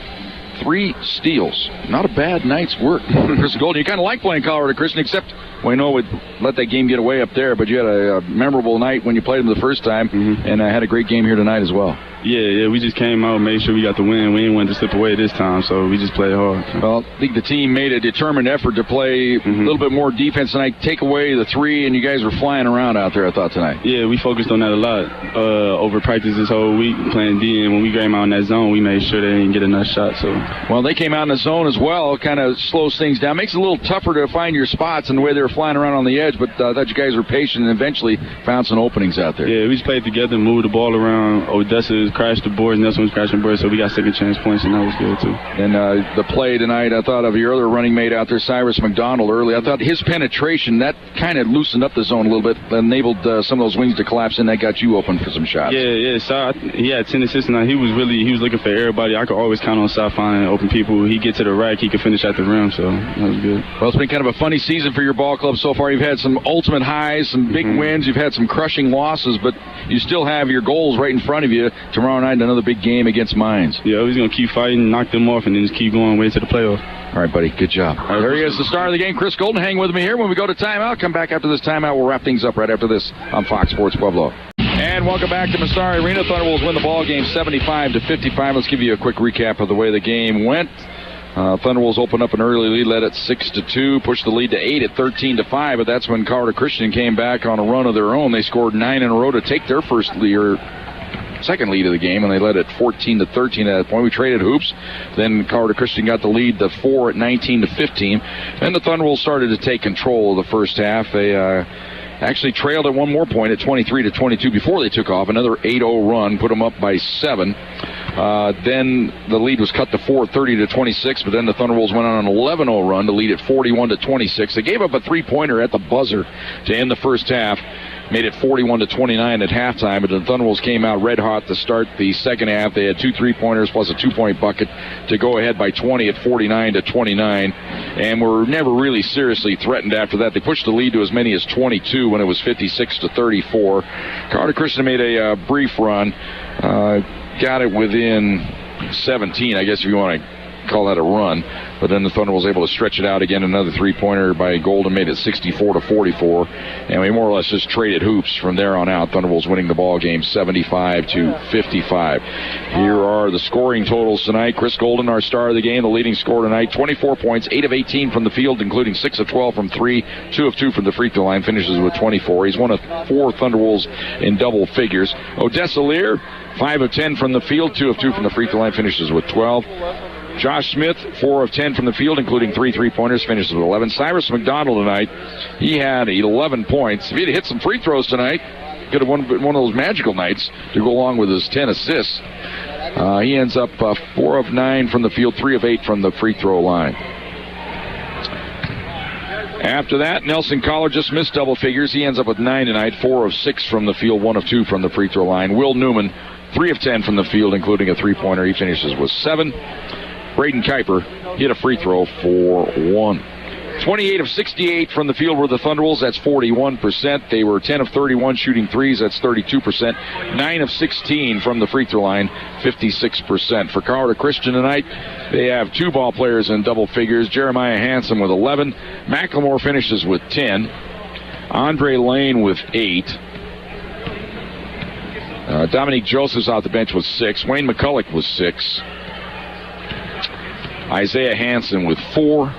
3 steals. Not a bad night's work for Chris Golden. You kind of like playing Colorado Christian, except we know we'd let that game get away up there, but you had a memorable night when you played them the first time, and had a great game here tonight as well. Yeah, we just came out, made sure we got the win. We didn't want to slip away this time, so we just played hard. Well, I think the team made a determined effort to play a little bit more defense tonight, take away the 3, and you guys were flying around out there, I thought, tonight. Yeah, we focused on that a lot over practice this whole week, playing D, and when we came out in that zone, we made sure they didn't get enough shots. So. Well, they came out in the zone as well, kind of slows things down. Makes it a little tougher to find your spots and the way they were flying around on the edge, but I thought you guys were patient and eventually found some openings out there. Yeah, we just played together, moved the ball around. Odessa crashed the boards, Nelson was crashing boards, so we got second chance points, and that was good, too. And the play tonight, I thought of your other running mate out there, Cyrus McDonald, early. I thought his penetration, that kind of loosened up the zone a little bit, enabled some of those wings to collapse, and that got you open for some shots. Yeah, so he had 10 assists tonight. He was looking for everybody. I could always count on South finding open people. He get to the rack, he could finish at the rim, so that was good. Well, it's been kind of a funny season for your ball club so far. You've had some ultimate highs, some big wins. You've had some crushing losses, but you still have your goals right in front of you. Tomorrow night, another big game against Mines. Yeah, we're going to keep fighting, knock them off, and then just keep going way to the playoff. All right, buddy. Good job. Right, there he is, the star of the game, Chris Golden. Hang with me here when we go to timeout. Come back after this timeout. We'll wrap things up right after this on Fox Sports Pueblo. And welcome back to Massari Arena. Thunderbolts win the ball game 75-55. Let's give you a quick recap of the way the game went. Thunderbolts opened up an early lead, led at 6-2, pushed the lead to 8 at 13-5, but that's when Colorado Christian came back on a run of their own. They scored 9 in a row to take their second lead of the game, and they led at 14-13 at that point. We traded hoops. Then Colorado Christian got the lead to 4 at 19-15. Then the Thunderbolts started to take control of the first half. They actually trailed at one more point at 23-22 before they took off. Another 8-0 run put them up by 7. Then the lead was cut to 4 at 30-26, but then the Thunderbolts went on an 11-0 run to lead at 41-26. They gave up a 3-pointer at the buzzer to end the first half. Made it 41-29 at halftime, but the Thunderbolts came out red hot to start the second half. They had 2 3-pointers plus a 2-point bucket to go ahead by 20 at 49-29, and were never really seriously threatened after that. They pushed the lead to as many as 22 when it was 56-34. Colorado Christian made a brief run, got it within 17, I guess if you want to call that a run, but then the Thunder was able to stretch it out again. Another 3-pointer by Golden made it 64-44, and we more or less just traded hoops from there on out. Thunderbolts winning the ball game 75-55. Here are the scoring totals tonight. Chris Golden, our star of the game, the leading scorer tonight, 24 points, 8 of 18 from the field, including 6 of 12 from 3, 2 of 2 from the free throw line, finishes with 24. He's one of 4 Thunderbolts in double figures. Odessa Lear, 5 of 10 from the field, 2 of 2 from the free throw line, finishes with 12. Josh Smith, 4 of 10 from the field, including 3 3-pointers, finishes with 11. Cyrus McDonald tonight, he had 11 points. If he had hit some free throws tonight, could have won one of those magical nights to go along with his 10 assists. He ends up 4 of 9 from the field, 3 of 8 from the free throw line. After that, Nelson Collar just missed double figures. He ends up with 9 tonight, 4 of 6 from the field, 1 of 2 from the free throw line. Will Newman, 3 of 10 from the field, including a 3-pointer. He finishes with 7. Braden Kuiper hit a free throw for 1. 28 of 68 from the field were the Thunderbolts. That's 41%. They were 10 of 31 shooting threes. That's 32%. 9 of 16 from the free throw line. 56%. For Colorado Christian tonight, they have 2 ball players in double figures. Jeremiah Hansen with 11. McLemore finishes with 10. Andre Lane with 8. Dominique Joseph's out the bench with 6. Wayne McCulloch with 6. Isaiah Hansen with 4.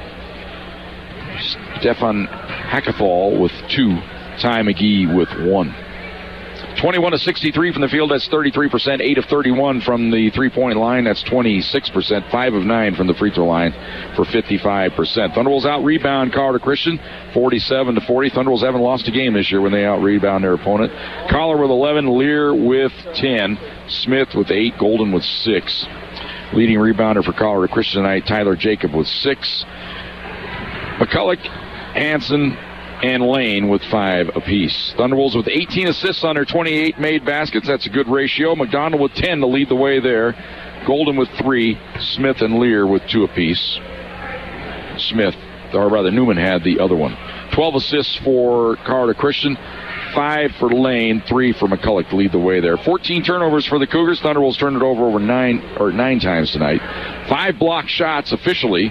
Stefan Hackathall with 2. Ty McGee with 1. 21-63 from the field, that's 33%. 8 of 31 from the three-point line, that's 26%. 5 of 9 from the free throw line for 55%. Thunderbolts out-rebound Colorado Christian, 47-40. Thunderbolts haven't lost a game this year when they out-rebound their opponent. Collar with 11, Lear with 10, Smith with 8, Golden with 6. Leading rebounder for Colorado Christian tonight, Tyler Jacob with 6. McCulloch, Hansen, and Lane with 5 apiece. Thunderbolts with 18 assists on their 28 made baskets. That's a good ratio. McDonald with 10 to lead the way there. Golden with 3. Smith and Lear with 2 apiece. Newman had the other one. 12 assists for Colorado Christian. 5 for Lane, 3 for McCulloch to lead the way there. 14 turnovers for the Cougars. Thunderbolts turned it over 9 times tonight. 5 block shots officially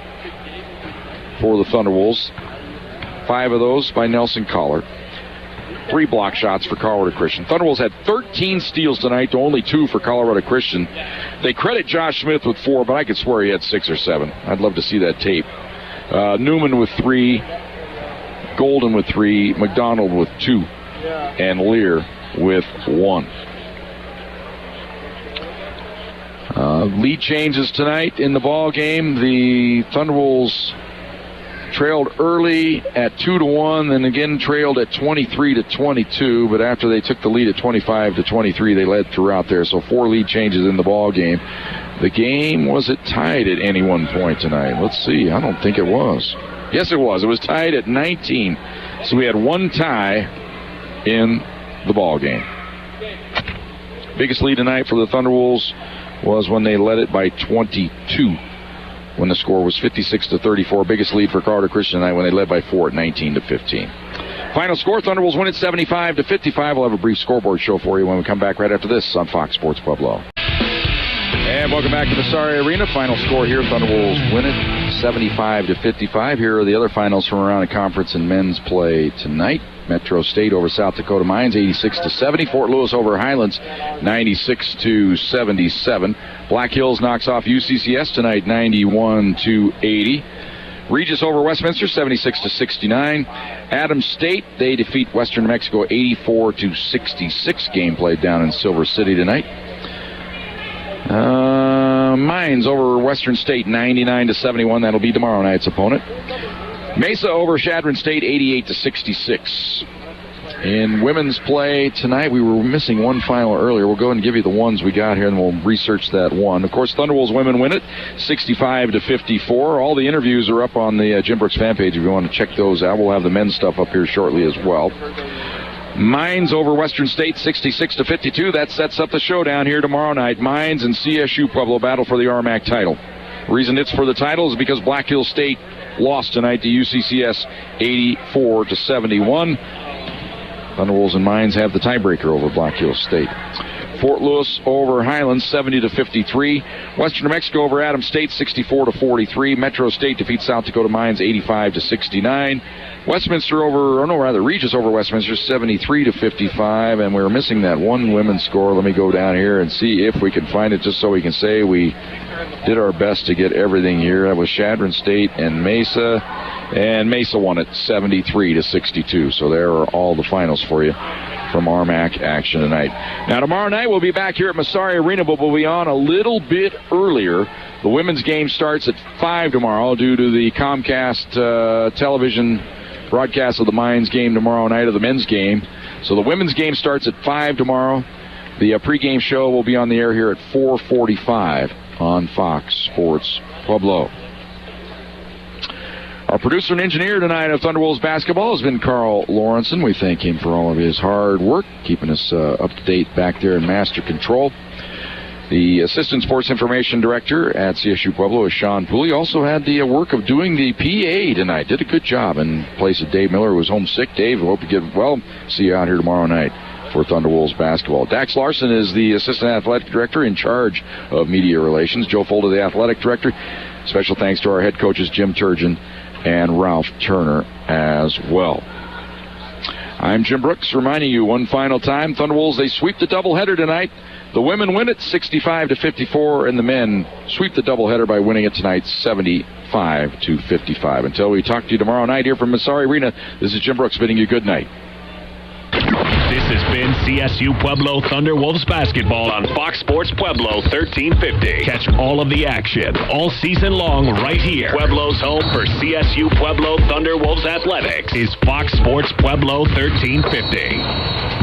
for the Thunderbolts. 5 of those by Nelson Collar. 3 block shots for Colorado Christian. Thunderbolts had 13 steals tonight to only 2 for Colorado Christian. They credit Josh Smith with 4, but I could swear he had 6 or 7. I'd love to see that tape. Newman with 3, Golden with 3, McDonald with 2, and Lear with 1. Lead changes tonight in the ball game. The Thunderbolts trailed early at 2-1, then again trailed at 23-22. But after they took the lead at 25-23, they led throughout there. So 4 lead changes in the ball game. The game, was it tied at any one point tonight? Let's see. I don't think it was. Yes, it was. It was tied at 19. So we had 1 tie in the ball game. Biggest lead tonight for the Thunderwolves was when they led it by 22. When the score was 56-34. Biggest lead for Colorado Christian tonight when they led by 4 at 19-15. Final score, Thunderbolts win it 75-55. We'll have a brief scoreboard show for you when we come back right after this on Fox Sports Pueblo. And welcome back to Massari Arena. Final score here, Thunderbolts win it 75-55. Here are the other finals from around the conference and men's play tonight. Metro State over South Dakota Mines, 86-70. Fort Lewis over Highlands, 96-77. Black Hills knocks off UCCS tonight, 91-80. Regis over Westminster, 76-69. Adams State, they defeat Western New Mexico, 84-66. Game played down in Silver City tonight. Mines over Western State, 99-71. That'll be tomorrow night's opponent. Mesa over Chadron State, 88-66. In women's play tonight, we were missing one final earlier. We'll go ahead and give you the ones we got here, and we'll research that one. Of course, Thunderwolves women win it, 65-54. All the interviews are up on the Jim Brooks fan page if you want to check those out. We'll have the men's stuff up here shortly as well. Mines over Western State, 66-52. That sets up the showdown here tomorrow night. Mines and CSU-Pueblo battle for the RMAC title. The reason it's for the title is because Black Hills State lost tonight to UCCS 84-71. Thunderwolves and Mines have the tiebreaker over Black Hills State. Fort Lewis over Highlands, 70-53. Western New Mexico over Adams State, 64-43. Metro State defeats South Dakota Mines, 85-69. Regis over Westminster, 73-55. And we're missing that one women's score. Let me go down here and see if we can find it, just so we can say we did our best to get everything here. That was Chadron State and Mesa. And Mesa won it 73-62. So there are all the finals for you from RMAC action tonight. Now, tomorrow night we'll be back here at Massari Arena, but we'll be on a little bit earlier. The women's game starts at 5 tomorrow due to the Comcast television broadcast of the Mines game tomorrow night, of the men's game. So the women's game starts at 5 tomorrow. The pregame show will be on the air here at 4:45 on Fox Sports Pueblo. Our producer and engineer tonight of Thunderwolves basketball has been Carl Lawrenson. We thank him for all of his hard work, keeping us up to date back there in master control. The assistant sports information director at CSU-Pueblo is Sean Pooley. Also had the work of doing the PA tonight. Did a good job in place of Dave Miller, who was homesick. Dave, we hope you get well. See you out here tomorrow night for Thunderwolves basketball. Dax Larson is the assistant athletic director in charge of media relations. Joe Folda, the athletic director. Special thanks to our head coaches, Jim Turgeon and Ralph Turner as well. I'm Jim Brooks, reminding you one final time, Thunderwolves, they sweep the doubleheader tonight. The women win it 65-54, and the men sweep the doubleheader by winning it tonight 75-55. Until we talk to you tomorrow night here from Massari Arena, this is Jim Brooks bidding you good night. This has been CSU Pueblo Thunderwolves basketball on Fox Sports Pueblo 1350. Catch all of the action all season long right here. Pueblo's home for CSU Pueblo Thunderwolves athletics is Fox Sports Pueblo 1350.